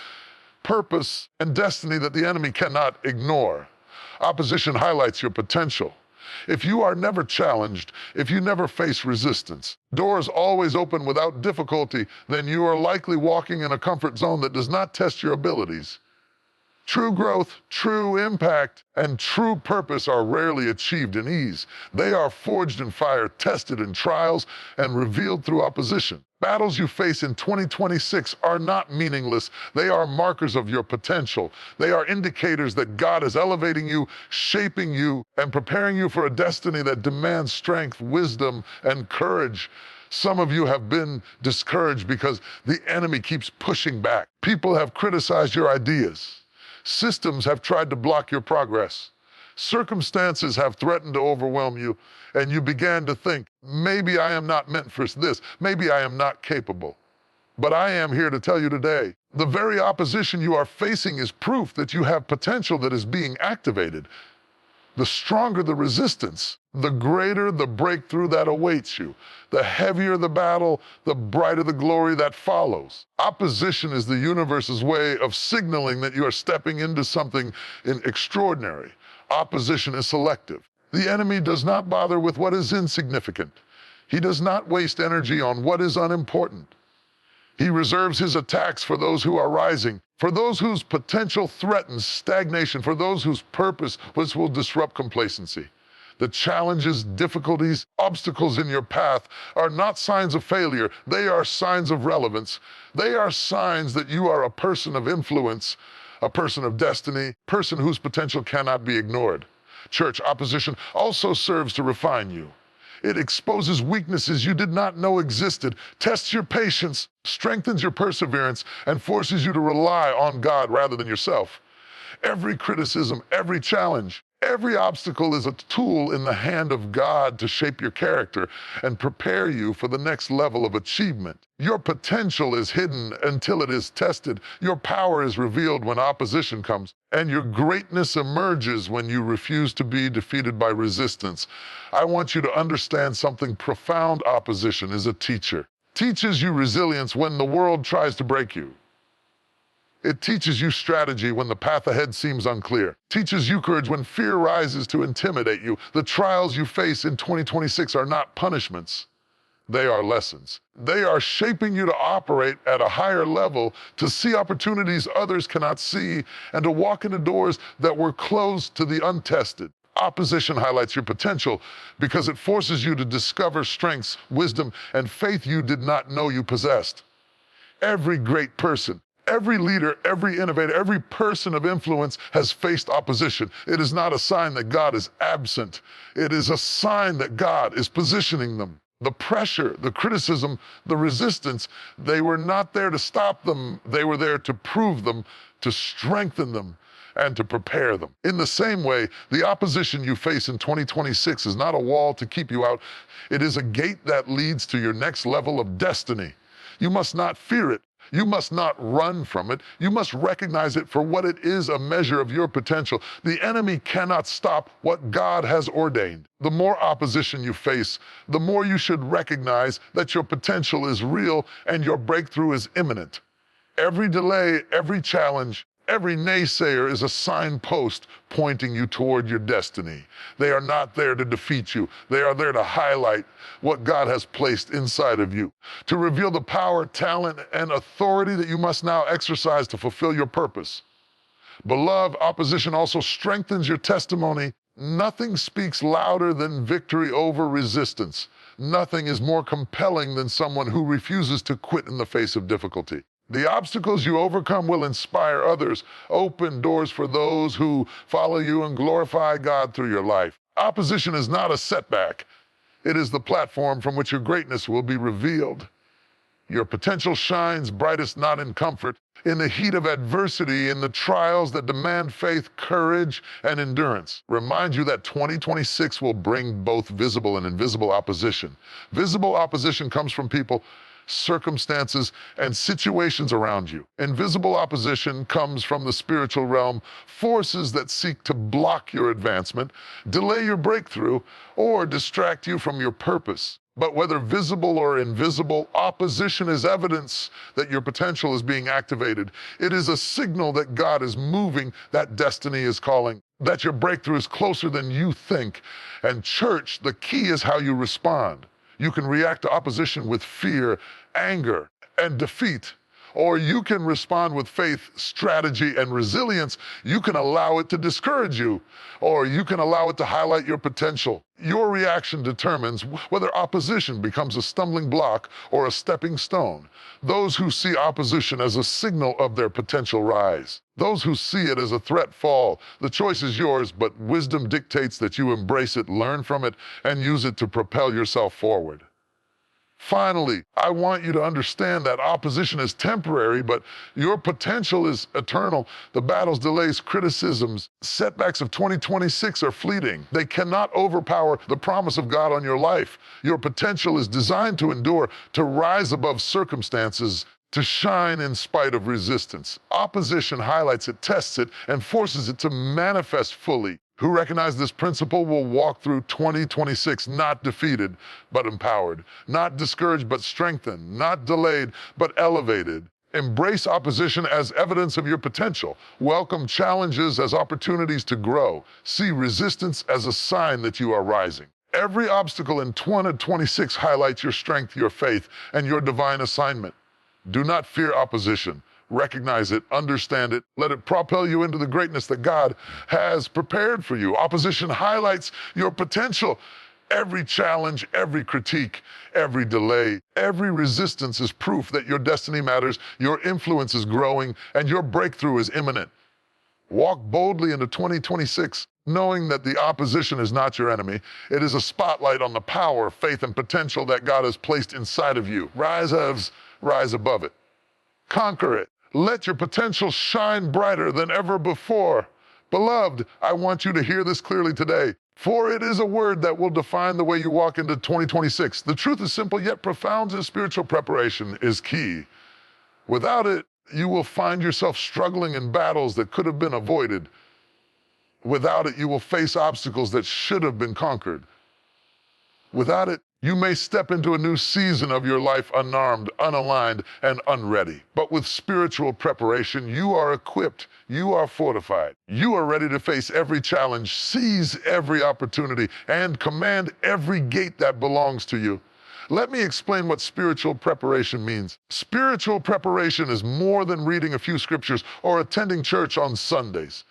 purpose, and destiny that the enemy cannot ignore. Opposition highlights your potential. If you are never challenged, if you never face resistance, doors always open without difficulty, then you are likely walking in a comfort zone that does not test your abilities. True growth, true impact, and true purpose are rarely achieved in ease. They are forged in fire, tested in trials, and revealed through opposition. Battles you face in 2026 are not meaningless. They are markers of your potential. They are indicators that God is elevating you, shaping you, and preparing you for a destiny that demands strength, wisdom, and courage. Some of you have been discouraged because the enemy keeps pushing back. People have criticized your ideas. Systems have tried to block your progress. Circumstances have threatened to overwhelm you, and you began to think, maybe I am not meant for this, maybe I am not capable. But I am here to tell you today, the very opposition you are facing is proof that you have potential that is being activated. The stronger the resistance, the greater the breakthrough that awaits you. The heavier the battle, the brighter the glory that follows. Opposition is the universe's way of signaling that you are stepping into something extraordinary. Opposition is selective. The enemy does not bother with what is insignificant. He does not waste energy on what is unimportant. He reserves his attacks for those who are rising, for those whose potential threatens stagnation, for those whose purpose will disrupt complacency. The challenges, difficulties, obstacles in your path are not signs of failure. They are signs of relevance. They are signs that you are a person of influence, a person of destiny, a person whose potential cannot be ignored. Church, opposition also serves to refine you. It exposes weaknesses you did not know existed, tests your patience, strengthens your perseverance, and forces you to rely on God rather than yourself. Every criticism, every challenge, every obstacle is a tool in the hand of God to shape your character and prepare you for the next level of achievement. Your potential is hidden until it is tested. Your power is revealed when opposition comes, and your greatness emerges when you refuse to be defeated by resistance. I want you to understand something profound. Opposition is a teacher. Teaches you resilience when the world tries to break you. It teaches you strategy when the path ahead seems unclear. Teaches you courage when fear rises to intimidate you. The trials you face in 2026 are not punishments. They are lessons. They are shaping you to operate at a higher level, to see opportunities others cannot see, and to walk into doors that were closed to the untested. Opposition highlights your potential because it forces you to discover strengths, wisdom, and faith you did not know you possessed. Every great person, every leader, every innovator, every person of influence has faced opposition. It is not a sign that God is absent. It is a sign that God is positioning them. The pressure, the criticism, the resistance, they were not there to stop them. They were there to prove them, to strengthen them, and to prepare them. In the same way, the opposition you face in 2026 is not a wall to keep you out. It is a gate that leads to your next level of destiny. You must not fear it. You must not run from it. You must recognize it for what it is, a measure of your potential. The enemy cannot stop what God has ordained. The more opposition you face, the more you should recognize that your potential is real and your breakthrough is imminent. Every delay, every challenge, every naysayer is a signpost pointing you toward your destiny. They are not there to defeat you. They are there to highlight what God has placed inside of you, to reveal the power, talent, and authority that you must now exercise to fulfill your purpose. Beloved, opposition also strengthens your testimony. Nothing speaks louder than victory over resistance. Nothing is more compelling than someone who refuses to quit in the face of difficulty. The obstacles you overcome will inspire others, open doors for those who follow you, and glorify God through your life. Opposition is not a setback. It is the platform from which your greatness will be revealed. Your potential shines brightest not in comfort, in the heat of adversity, in the trials that demand faith, courage, and endurance. Remind you that 2026 will bring both visible and invisible opposition. Visible opposition comes from people, circumstances, and situations around you. Invisible opposition comes from the spiritual realm, forces that seek to block your advancement, delay your breakthrough, or distract you from your purpose. But whether visible or invisible, opposition is evidence that your potential is being activated. It is a signal that God is moving, that destiny is calling, that your breakthrough is closer than you think. And church, the key is how you respond. You can react to opposition with fear, anger, and defeat. Or you can respond with faith, strategy, and resilience. You can allow it to discourage you, or you can allow it to highlight your potential. Your reaction determines whether opposition becomes a stumbling block or a stepping stone. Those who see opposition as a signal of their potential rise. Those who see it as a threat fall. The choice is yours, but wisdom dictates that you embrace it, learn from it, and use it to propel yourself forward. Finally, I want you to understand that opposition is temporary, but your potential is eternal. The battles, delays, criticisms, setbacks of 2026 are fleeting. They cannot overpower the promise of God on your life. Your potential is designed to endure, to rise above circumstances, to shine in spite of resistance. Opposition highlights it, tests it, and forces it to manifest fully. Who recognize this principle will walk through 2026 not defeated, but empowered, not discouraged, but strengthened, not delayed, but elevated. Embrace opposition as evidence of your potential. Welcome challenges as opportunities to grow. See resistance as a sign that you are rising. Every obstacle in 2026 highlights your strength, your faith, and your divine assignment. Do not fear opposition. Recognize it, understand it, let it propel you into the greatness that God has prepared for you. Opposition highlights your potential. Every challenge, every critique, every delay, every resistance is proof that your destiny matters, your influence is growing, and your breakthrough is imminent. Walk boldly into 2026, knowing that the opposition is not your enemy. It is a spotlight on the power, faith, and potential that God has placed inside of you. Rise above it. Conquer it. Let your potential shine brighter than ever before. Beloved, I want you to hear this clearly today, for it is a word that will define the way you walk into 2026. The truth is simple yet profound, and spiritual preparation is key. Without it, you will find yourself struggling in battles that could have been avoided. Without it, you will face obstacles that should have been conquered. Without it, you may step into a new season of your life unarmed, unaligned, and unready. But with spiritual preparation, you are equipped, you are fortified. You are ready to face every challenge, seize every opportunity, and command every gate that belongs to you. Let me explain what spiritual preparation means. Spiritual preparation is more than reading a few scriptures or attending church on Sundays.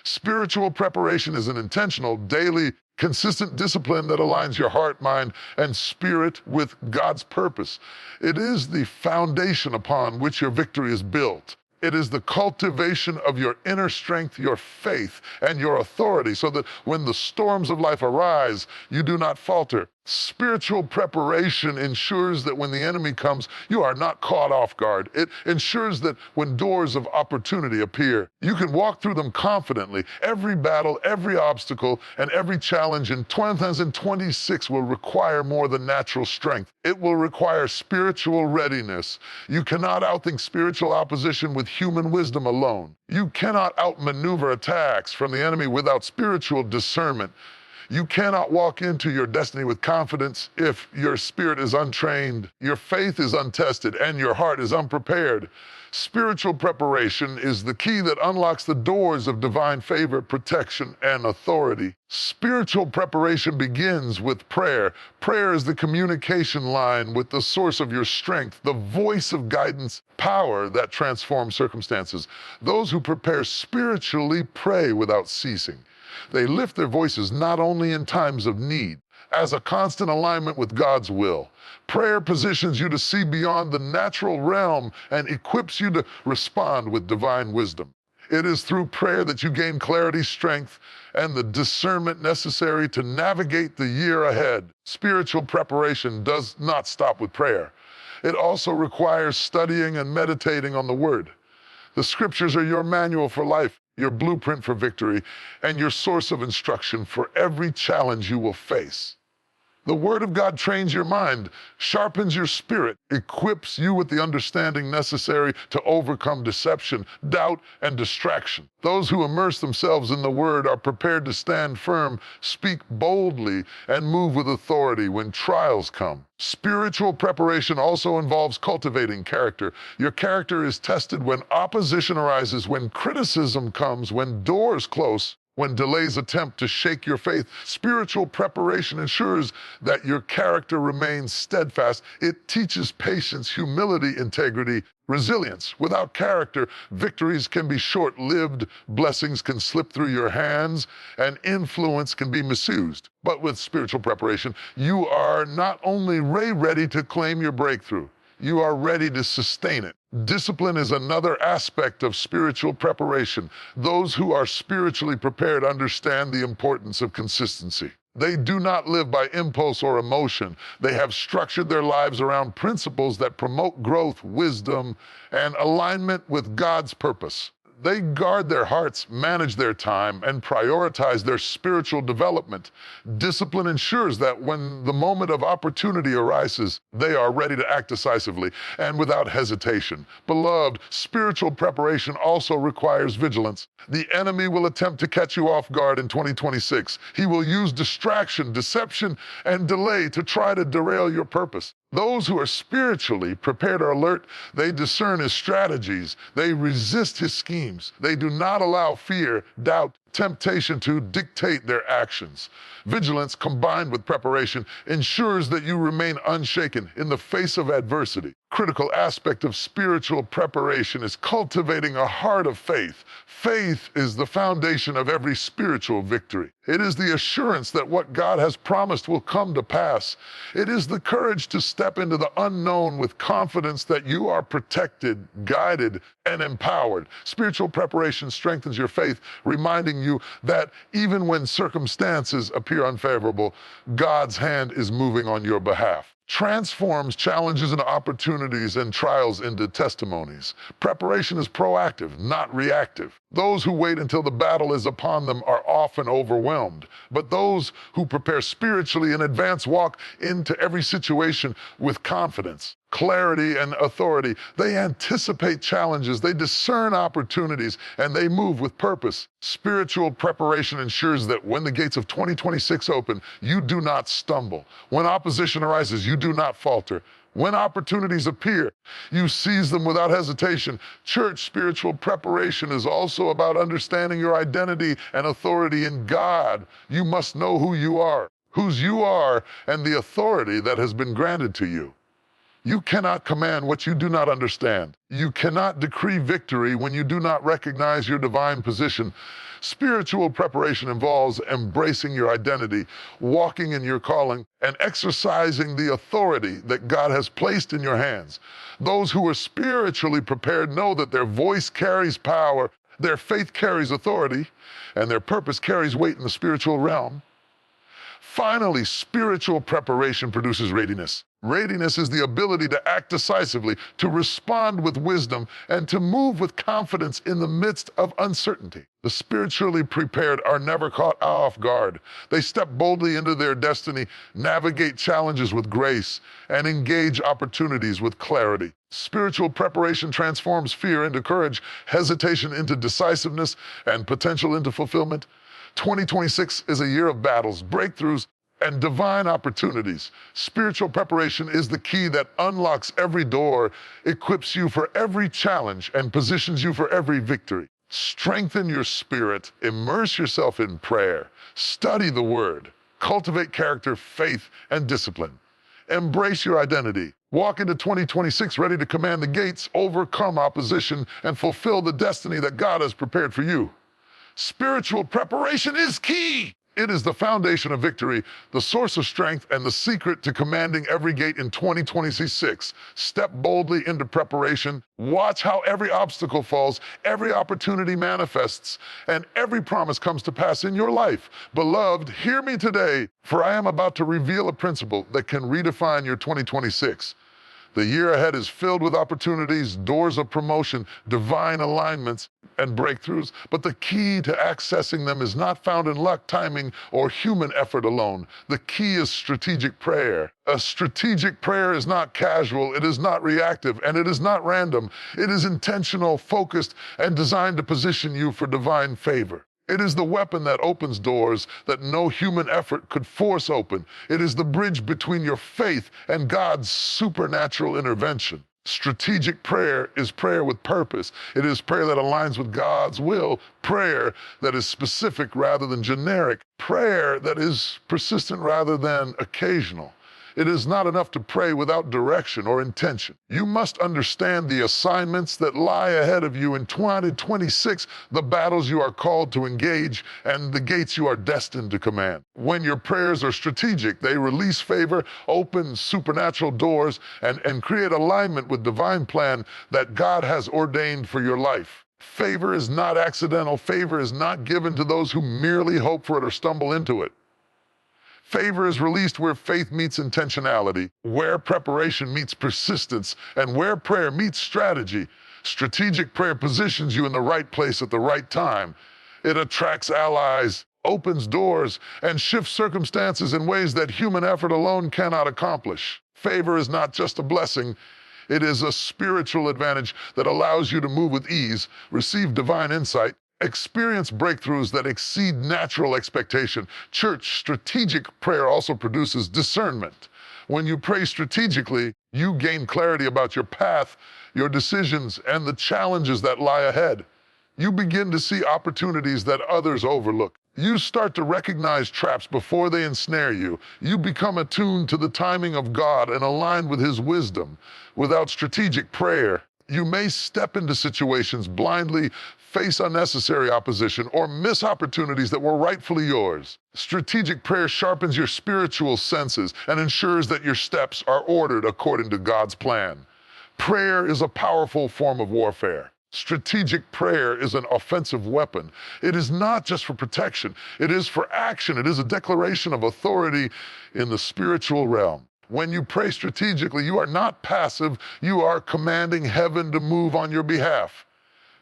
Spiritual preparation is an intentional, daily, consistent discipline that aligns your heart, mind, and spirit with God's purpose. It is the foundation upon which your victory is built. It is the cultivation of your inner strength, your faith, and your authority, so that when the storms of life arise, you do not falter. Spiritual preparation ensures that when the enemy comes, you are not caught off guard. It ensures that when doors of opportunity appear, you can walk through them confidently. Every battle, every obstacle, and every challenge in 2026 will require more than natural strength. It will require spiritual readiness. You cannot outthink spiritual opposition with human wisdom alone. You cannot outmaneuver attacks from the enemy without spiritual discernment. You cannot walk into your destiny with confidence if your spirit is untrained, your faith is untested, and your heart is unprepared. Spiritual preparation is the key that unlocks the doors of divine favor, protection, and authority. Spiritual preparation begins with prayer. Prayer is the communication line with the source of your strength, the voice of guidance, power that transforms circumstances. Those who prepare spiritually pray without ceasing. They lift their voices not only in times of need, as a constant alignment with God's will. Prayer positions you to see beyond the natural realm and equips you to respond with divine wisdom. It is through prayer that you gain clarity, strength, and the discernment necessary to navigate the year ahead. Spiritual preparation does not stop with prayer. It also requires studying and meditating on the Word. The Scriptures are your manual for life, your blueprint for victory, and your source of instruction for every challenge you will face. The Word of God trains your mind, sharpens your spirit, equips you with the understanding necessary to overcome deception, doubt, and distraction. Those who immerse themselves in the Word are prepared to stand firm, speak boldly, and move with authority when trials come. Spiritual preparation also involves cultivating character. Your character is tested when opposition arises, when criticism comes, when doors close, when delays attempt to shake your faith. Spiritual preparation ensures that your character remains steadfast. It teaches patience, humility, integrity, resilience. Without character, victories can be short-lived, blessings can slip through your hands, and influence can be misused. But with spiritual preparation, you are not only ready to claim your breakthrough, you are ready to sustain it. Discipline is another aspect of spiritual preparation. Those who are spiritually prepared understand the importance of consistency. They do not live by impulse or emotion. They have structured their lives around principles that promote growth, wisdom, and alignment with God's purpose. They guard their hearts, manage their time, and prioritize their spiritual development. Discipline ensures that when the moment of opportunity arises, they are ready to act decisively and without hesitation. Beloved, spiritual preparation also requires vigilance. The enemy will attempt to catch you off guard in 2026. He will use distraction, deception, and delay to try to derail your purpose. Those who are spiritually prepared are alert. They discern his strategies. They resist his schemes. They do not allow fear, doubt, temptation to dictate their actions. Vigilance combined with preparation ensures that you remain unshaken in the face of adversity. Critical aspect of spiritual preparation is cultivating a heart of faith. Faith is the foundation of every spiritual victory. It is the assurance that what God has promised will come to pass. It is the courage to step into the unknown with confidence that you are protected, guided, and empowered. Spiritual preparation strengthens your faith, reminding you that even when circumstances appear unfavorable, God's hand is moving on your behalf. Transforms challenges and opportunities and trials into testimonies. Preparation is proactive, not reactive. Those who wait until the battle is upon them are often overwhelmed, but those who prepare spiritually in advance walk into every situation with confidence, clarity, and authority. They anticipate challenges, they discern opportunities, and they move with purpose. Spiritual preparation ensures that when the gates of 2026 open, you do not stumble. When opposition arises, you do not falter. When opportunities appear, you seize them without hesitation. Church spiritual preparation is also about understanding your identity and authority in God. You must know who you are, whose you are, and the authority that has been granted to you. You cannot command what you do not understand. You cannot decree victory when you do not recognize your divine position. Spiritual preparation involves embracing your identity, walking in your calling, and exercising the authority that God has placed in your hands. Those who are spiritually prepared know that their voice carries power, their faith carries authority, and their purpose carries weight in the spiritual realm. Finally, spiritual preparation produces readiness. Readiness is the ability to act decisively, to respond with wisdom, and to move with confidence in the midst of uncertainty. The spiritually prepared are never caught off guard. They step boldly into their destiny, navigate challenges with grace, and engage opportunities with clarity. Spiritual preparation transforms fear into courage, hesitation into decisiveness, and potential into fulfillment. 2026 is a year of battles, breakthroughs, and divine opportunities. Spiritual preparation is the key that unlocks every door, equips you for every challenge, and positions you for every victory. Strengthen your spirit, immerse yourself in prayer, study the Word, cultivate character, faith, and discipline. Embrace your identity. Walk into 2026 ready to command the gates, overcome opposition, and fulfill the destiny that God has prepared for you. Spiritual preparation is key. It is the foundation of victory, the source of strength, and the secret to commanding every gate in 2026. Step boldly into preparation. Watch how every obstacle falls, every opportunity manifests, and every promise comes to pass in your life. Beloved, hear me today, for I am about to reveal a principle that can redefine your 2026. The year ahead is filled with opportunities, doors of promotion, divine alignments, and breakthroughs. But the key to accessing them is not found in luck, timing, or human effort alone. The key is strategic prayer. A strategic prayer is not casual, it is not reactive, and it is not random. It is intentional, focused, and designed to position you for divine favor. It is the weapon that opens doors that no human effort could force open. It is the bridge between your faith and God's supernatural intervention. Strategic prayer is prayer with purpose. It is prayer that aligns with God's will, prayer that is specific rather than generic, prayer that is persistent rather than occasional. It is not enough to pray without direction or intention. You must understand the assignments that lie ahead of you in 2026, the battles you are called to engage, and the gates you are destined to command. When your prayers are strategic, they release favor, open supernatural doors, and create alignment with divine plan that God has ordained for your life. Favor is not accidental. Favor is not given to those who merely hope for it or stumble into it. Favor is released where faith meets intentionality, where preparation meets persistence, and where prayer meets strategy. Strategic prayer positions you in the right place at the right time. It attracts allies, opens doors, and shifts circumstances in ways that human effort alone cannot accomplish. Favor is not just a blessing. It is a spiritual advantage that allows you to move with ease, receive divine insight, experience breakthroughs that exceed natural expectation. Church, strategic prayer also produces discernment. When you pray strategically, you gain clarity about your path, your decisions, and the challenges that lie ahead. You begin to see opportunities that others overlook. You start to recognize traps before they ensnare you. You become attuned to the timing of God and aligned with His wisdom. Without strategic prayer, you may step into situations blindly, face unnecessary opposition, or miss opportunities that were rightfully yours. Strategic prayer sharpens your spiritual senses and ensures that your steps are ordered according to God's plan. Prayer is a powerful form of warfare. Strategic prayer is an offensive weapon. It is not just for protection, it is for action. It is a declaration of authority in the spiritual realm. When you pray strategically, you are not passive, you are commanding heaven to move on your behalf.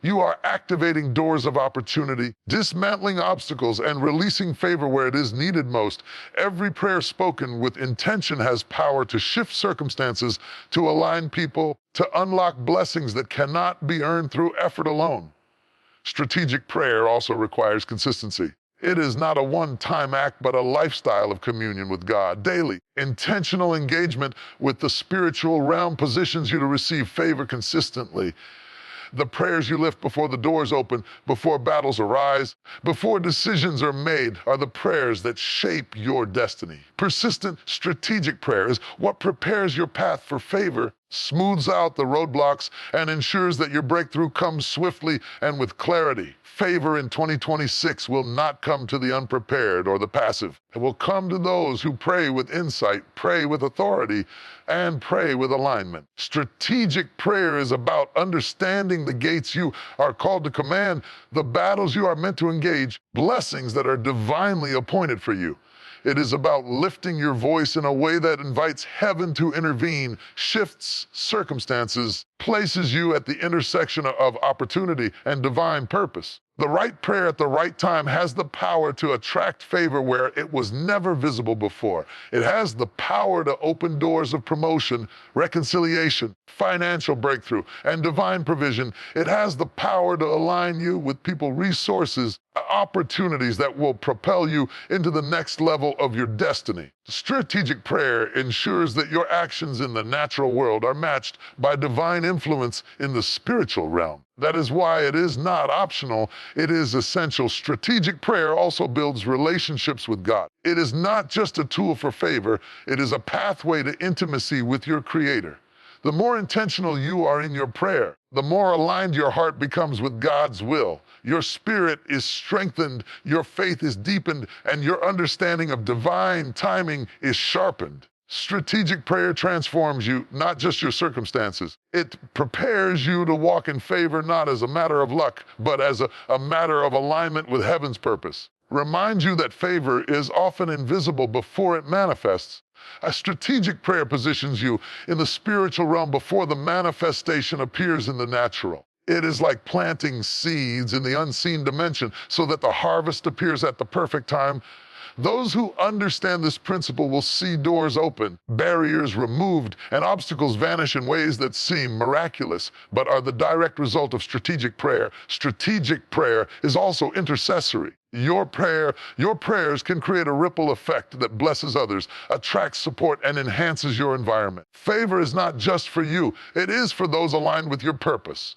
You are activating doors of opportunity, dismantling obstacles, and releasing favor where it is needed most. Every prayer spoken with intention has power to shift circumstances, to align people, to unlock blessings that cannot be earned through effort alone. Strategic prayer also requires consistency. It is not a one-time act, but a lifestyle of communion with God daily. Intentional engagement with the spiritual realm positions you to receive favor consistently. The prayers you lift before the doors open, before battles arise, before decisions are made, are the prayers that shape your destiny. Persistent, strategic prayer is what prepares your path for favor, smooths out the roadblocks, and ensures that your breakthrough comes swiftly and with clarity. Favor in 2026 will not come to the unprepared or the passive. It will come to those who pray with insight, pray with authority, and pray with alignment. Strategic prayer is about understanding the gates you are called to command, the battles you are meant to engage, blessings that are divinely appointed for you. It is about lifting your voice in a way that invites heaven to intervene, shifts circumstances, places you at the intersection of opportunity and divine purpose. The right prayer at the right time has the power to attract favor where it was never visible before. It has the power to open doors of promotion, reconciliation, financial breakthrough, and divine provision. It has the power to align you with people, resources, opportunities that will propel you into the next level of your destiny. Strategic prayer ensures that your actions in the natural world are matched by divine influence in the spiritual realm. That is why it is not optional, it is essential. Strategic prayer also builds relationships with God. It is not just a tool for favor, it is a pathway to intimacy with your Creator. The more intentional you are in your prayer, the more aligned your heart becomes with God's will. Your spirit is strengthened, your faith is deepened, and your understanding of divine timing is sharpened. Strategic prayer transforms you, not just your circumstances. It prepares you to walk in favor not as a matter of luck, but as a matter of alignment with heaven's purpose. remind you that favor is often invisible before it manifests. A strategic prayer positions you in the spiritual realm before the manifestation appears in the natural. It is like planting seeds in the unseen dimension so that the harvest appears at the perfect time. Those who understand this principle will see doors open, barriers removed, and obstacles vanish in ways that seem miraculous, but are the direct result of strategic prayer. Strategic prayer is also intercessory. Your prayers can create a ripple effect that blesses others, attracts support, and enhances your environment. Favor is not just for you, it is for those aligned with your purpose.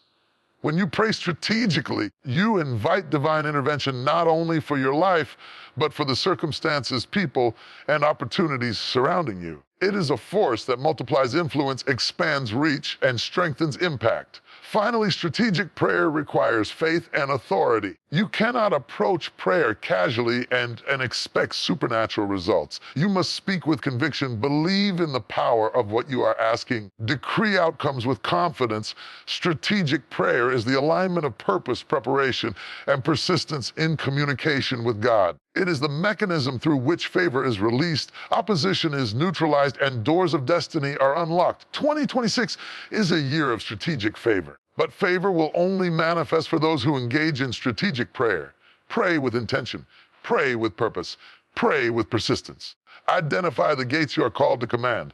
When you pray strategically, you invite divine intervention not only for your life, but for the circumstances, people, and opportunities surrounding you. It is a force that multiplies influence, expands reach, and strengthens impact. Finally, strategic prayer requires faith and authority. You cannot approach prayer casually and expect supernatural results. You must speak with conviction, believe in the power of what you are asking, decree outcomes with confidence. Strategic prayer is the alignment of purpose, preparation, and persistence in communication with God. It is the mechanism through which favor is released, opposition is neutralized, and doors of destiny are unlocked. 2026 is a year of strategic favor. But favor will only manifest for those who engage in strategic prayer. Pray with intention. Pray with purpose. Pray with persistence. Identify the gates you are called to command.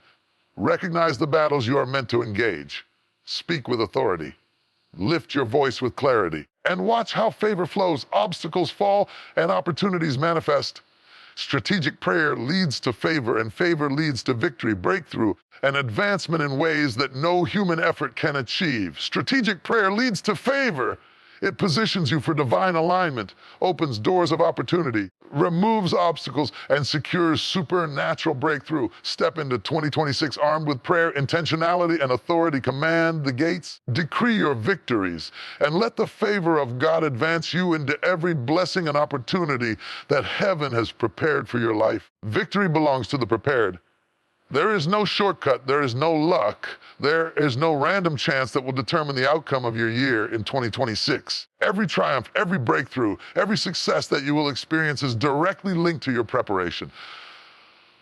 Recognize the battles you are meant to engage. Speak with authority. Lift your voice with clarity. And watch how favor flows, obstacles fall, and opportunities manifest. Strategic prayer leads to favor, and favor leads to victory, breakthrough, and advancement in ways that no human effort can achieve. Strategic prayer leads to favor. It positions you for divine alignment, opens doors of opportunity, removes obstacles, and secures supernatural breakthrough. Step into 2026 armed with prayer, intentionality, and authority. Command the gates, decree your victories, and let the favor of God advance you into every blessing and opportunity that heaven has prepared for your life. Victory belongs to the prepared. There is no shortcut, there is no luck, there is no random chance that will determine the outcome of your year in 2026. Every triumph, every breakthrough, every success that you will experience is directly linked to your preparation.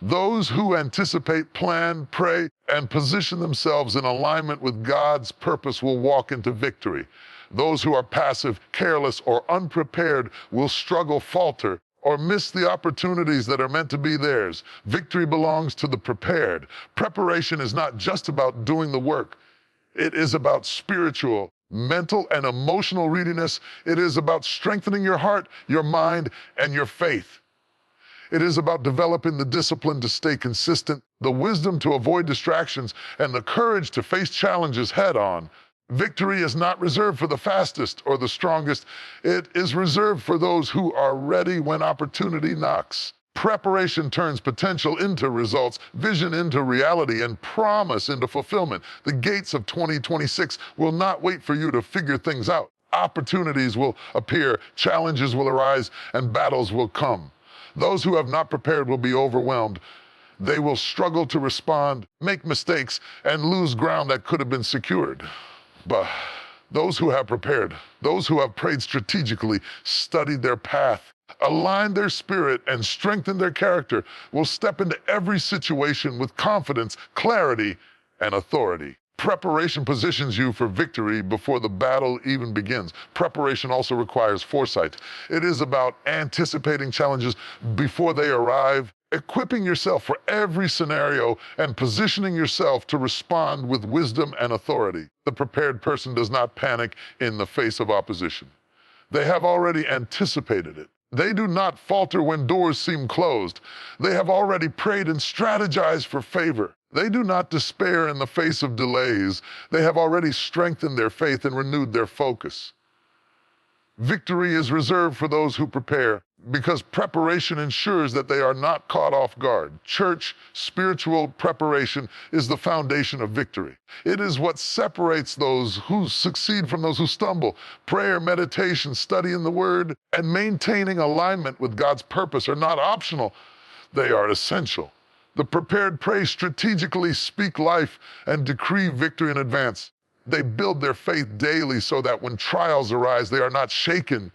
Those who anticipate, plan, pray, and position themselves in alignment with God's purpose will walk into victory. Those who are passive, careless, or unprepared will struggle, falter, or miss the opportunities that are meant to be theirs. Victory belongs to the prepared. Preparation is not just about doing the work. It is about spiritual, mental, and emotional readiness. It is about strengthening your heart, your mind, and your faith. It is about developing the discipline to stay consistent, the wisdom to avoid distractions, and the courage to face challenges head on. Victory is not reserved for the fastest or the strongest. It is reserved for those who are ready when opportunity knocks. Preparation turns potential into results, vision into reality, and promise into fulfillment. The gates of 2026 will not wait for you to figure things out. Opportunities will appear, challenges will arise, and battles will come. Those who have not prepared will be overwhelmed. They will struggle to respond, make mistakes, and lose ground that could have been secured. But those who have prepared, those who have prayed strategically, studied their path, aligned their spirit, and strengthened their character will step into every situation with confidence, clarity, and authority. Preparation positions you for victory before the battle even begins. Preparation also requires foresight. It is about anticipating challenges before they arrive, equipping yourself for every scenario, and positioning yourself to respond with wisdom and authority. The prepared person does not panic in the face of opposition. They have already anticipated it. They do not falter when doors seem closed. They have already prayed and strategized for favor. They do not despair in the face of delays. They have already strengthened their faith and renewed their focus. Victory is reserved for those who prepare, because preparation ensures that they are not caught off guard. Church spiritual preparation is the foundation of victory. It is what separates those who succeed from those who stumble. Prayer, meditation, studying the Word, and maintaining alignment with God's purpose are not optional. They are essential. The prepared pray strategically, speak life, and decree victory in advance. They build their faith daily so that when trials arise, they are not shaken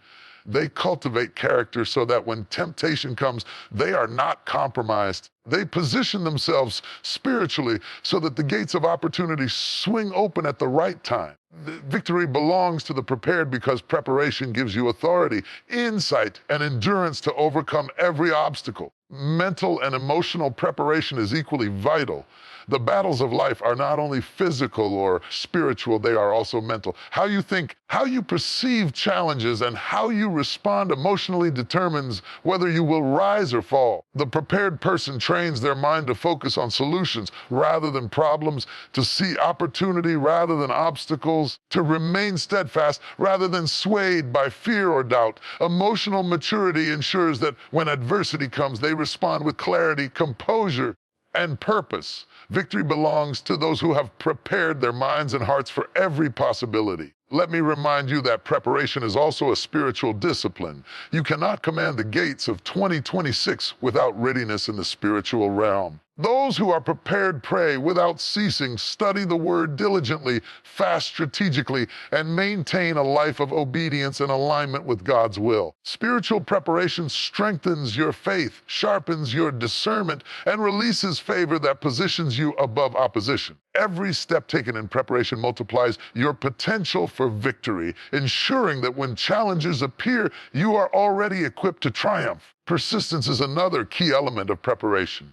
They cultivate character so that when temptation comes, they are not compromised. They position themselves spiritually so that the gates of opportunity swing open at the right time. Victory belongs to the prepared because preparation gives you authority, insight, and endurance to overcome every obstacle. Mental and emotional preparation is equally vital. The battles of life are not only physical or spiritual, they are also mental. How you think, how you perceive challenges, and how you respond emotionally determines whether you will rise or fall. The prepared person trains their mind to focus on solutions rather than problems, to see opportunity rather than obstacles, to remain steadfast rather than swayed by fear or doubt. Emotional maturity ensures that when adversity comes, they respond with clarity, composure, and purpose. Victory belongs to those who have prepared their minds and hearts for every possibility. Let me remind you that preparation is also a spiritual discipline. You cannot command the gates of 2026 without readiness in the spiritual realm. Those who are prepared pray without ceasing, study the word diligently, fast strategically, and maintain a life of obedience and alignment with God's will. Spiritual preparation strengthens your faith, sharpens your discernment, and releases favor that positions you above opposition. Every step taken in preparation multiplies your potential for victory, ensuring that when challenges appear, you are already equipped to triumph. Persistence is another key element of preparation.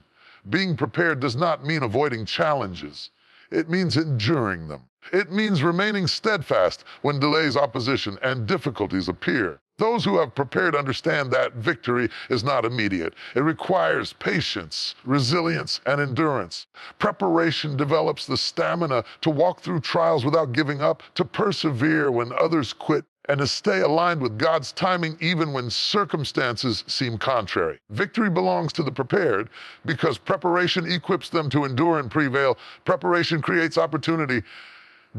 Being prepared does not mean avoiding challenges. It means enduring them. It means remaining steadfast when delays, opposition, and difficulties appear. Those who have prepared understand that victory is not immediate. It requires patience, resilience, and endurance. Preparation develops the stamina to walk through trials without giving up, to persevere when others quit, and to stay aligned with God's timing even when circumstances seem contrary. Victory belongs to the prepared because preparation equips them to endure and prevail. Preparation creates opportunity.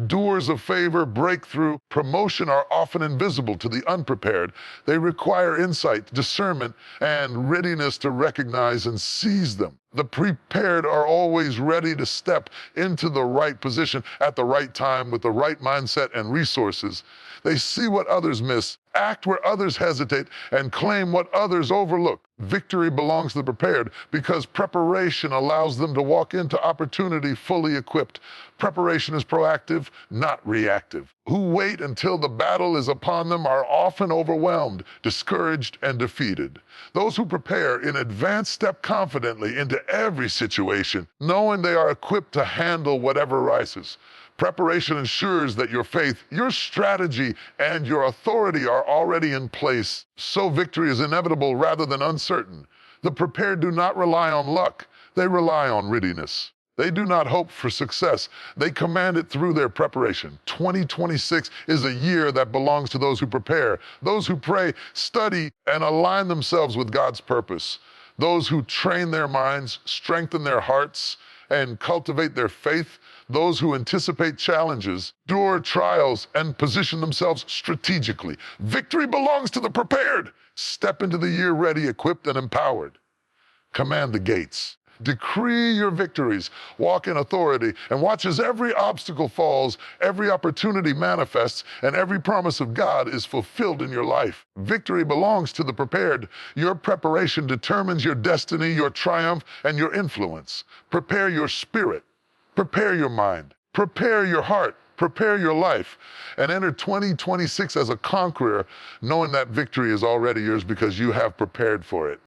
Doors of favor, breakthrough, promotion are often invisible to the unprepared. They require insight, discernment, and readiness to recognize and seize them. The prepared are always ready to step into the right position at the right time with the right mindset and resources. They see what others miss, act where others hesitate, and claim what others overlook. Victory belongs to the prepared because preparation allows them to walk into opportunity fully equipped. Preparation is proactive, not reactive. Who wait until the battle is upon them are often overwhelmed, discouraged, and defeated. Those who prepare in advance step confidently into every situation, knowing they are equipped to handle whatever rises. Preparation ensures that your faith, your strategy, and your authority are already in place, so victory is inevitable rather than uncertain. The prepared do not rely on luck. They rely on readiness. They do not hope for success. They command it through their preparation. 2026 is a year that belongs to those who prepare, those who pray, study, and align themselves with God's purpose. Those who train their minds, strengthen their hearts, and cultivate their faith. Those who anticipate challenges, endure trials, and position themselves strategically. Victory belongs to the prepared. Step into the year ready, equipped, and empowered. Command the gates. Decree your victories, walk in authority, and watch as every obstacle falls, every opportunity manifests, and every promise of God is fulfilled in your life. Victory belongs to the prepared. Your preparation determines your destiny, your triumph, and your influence. Prepare your spirit, prepare your mind, prepare your heart, prepare your life, and enter 2026 as a conqueror, knowing that victory is already yours because you have prepared for it.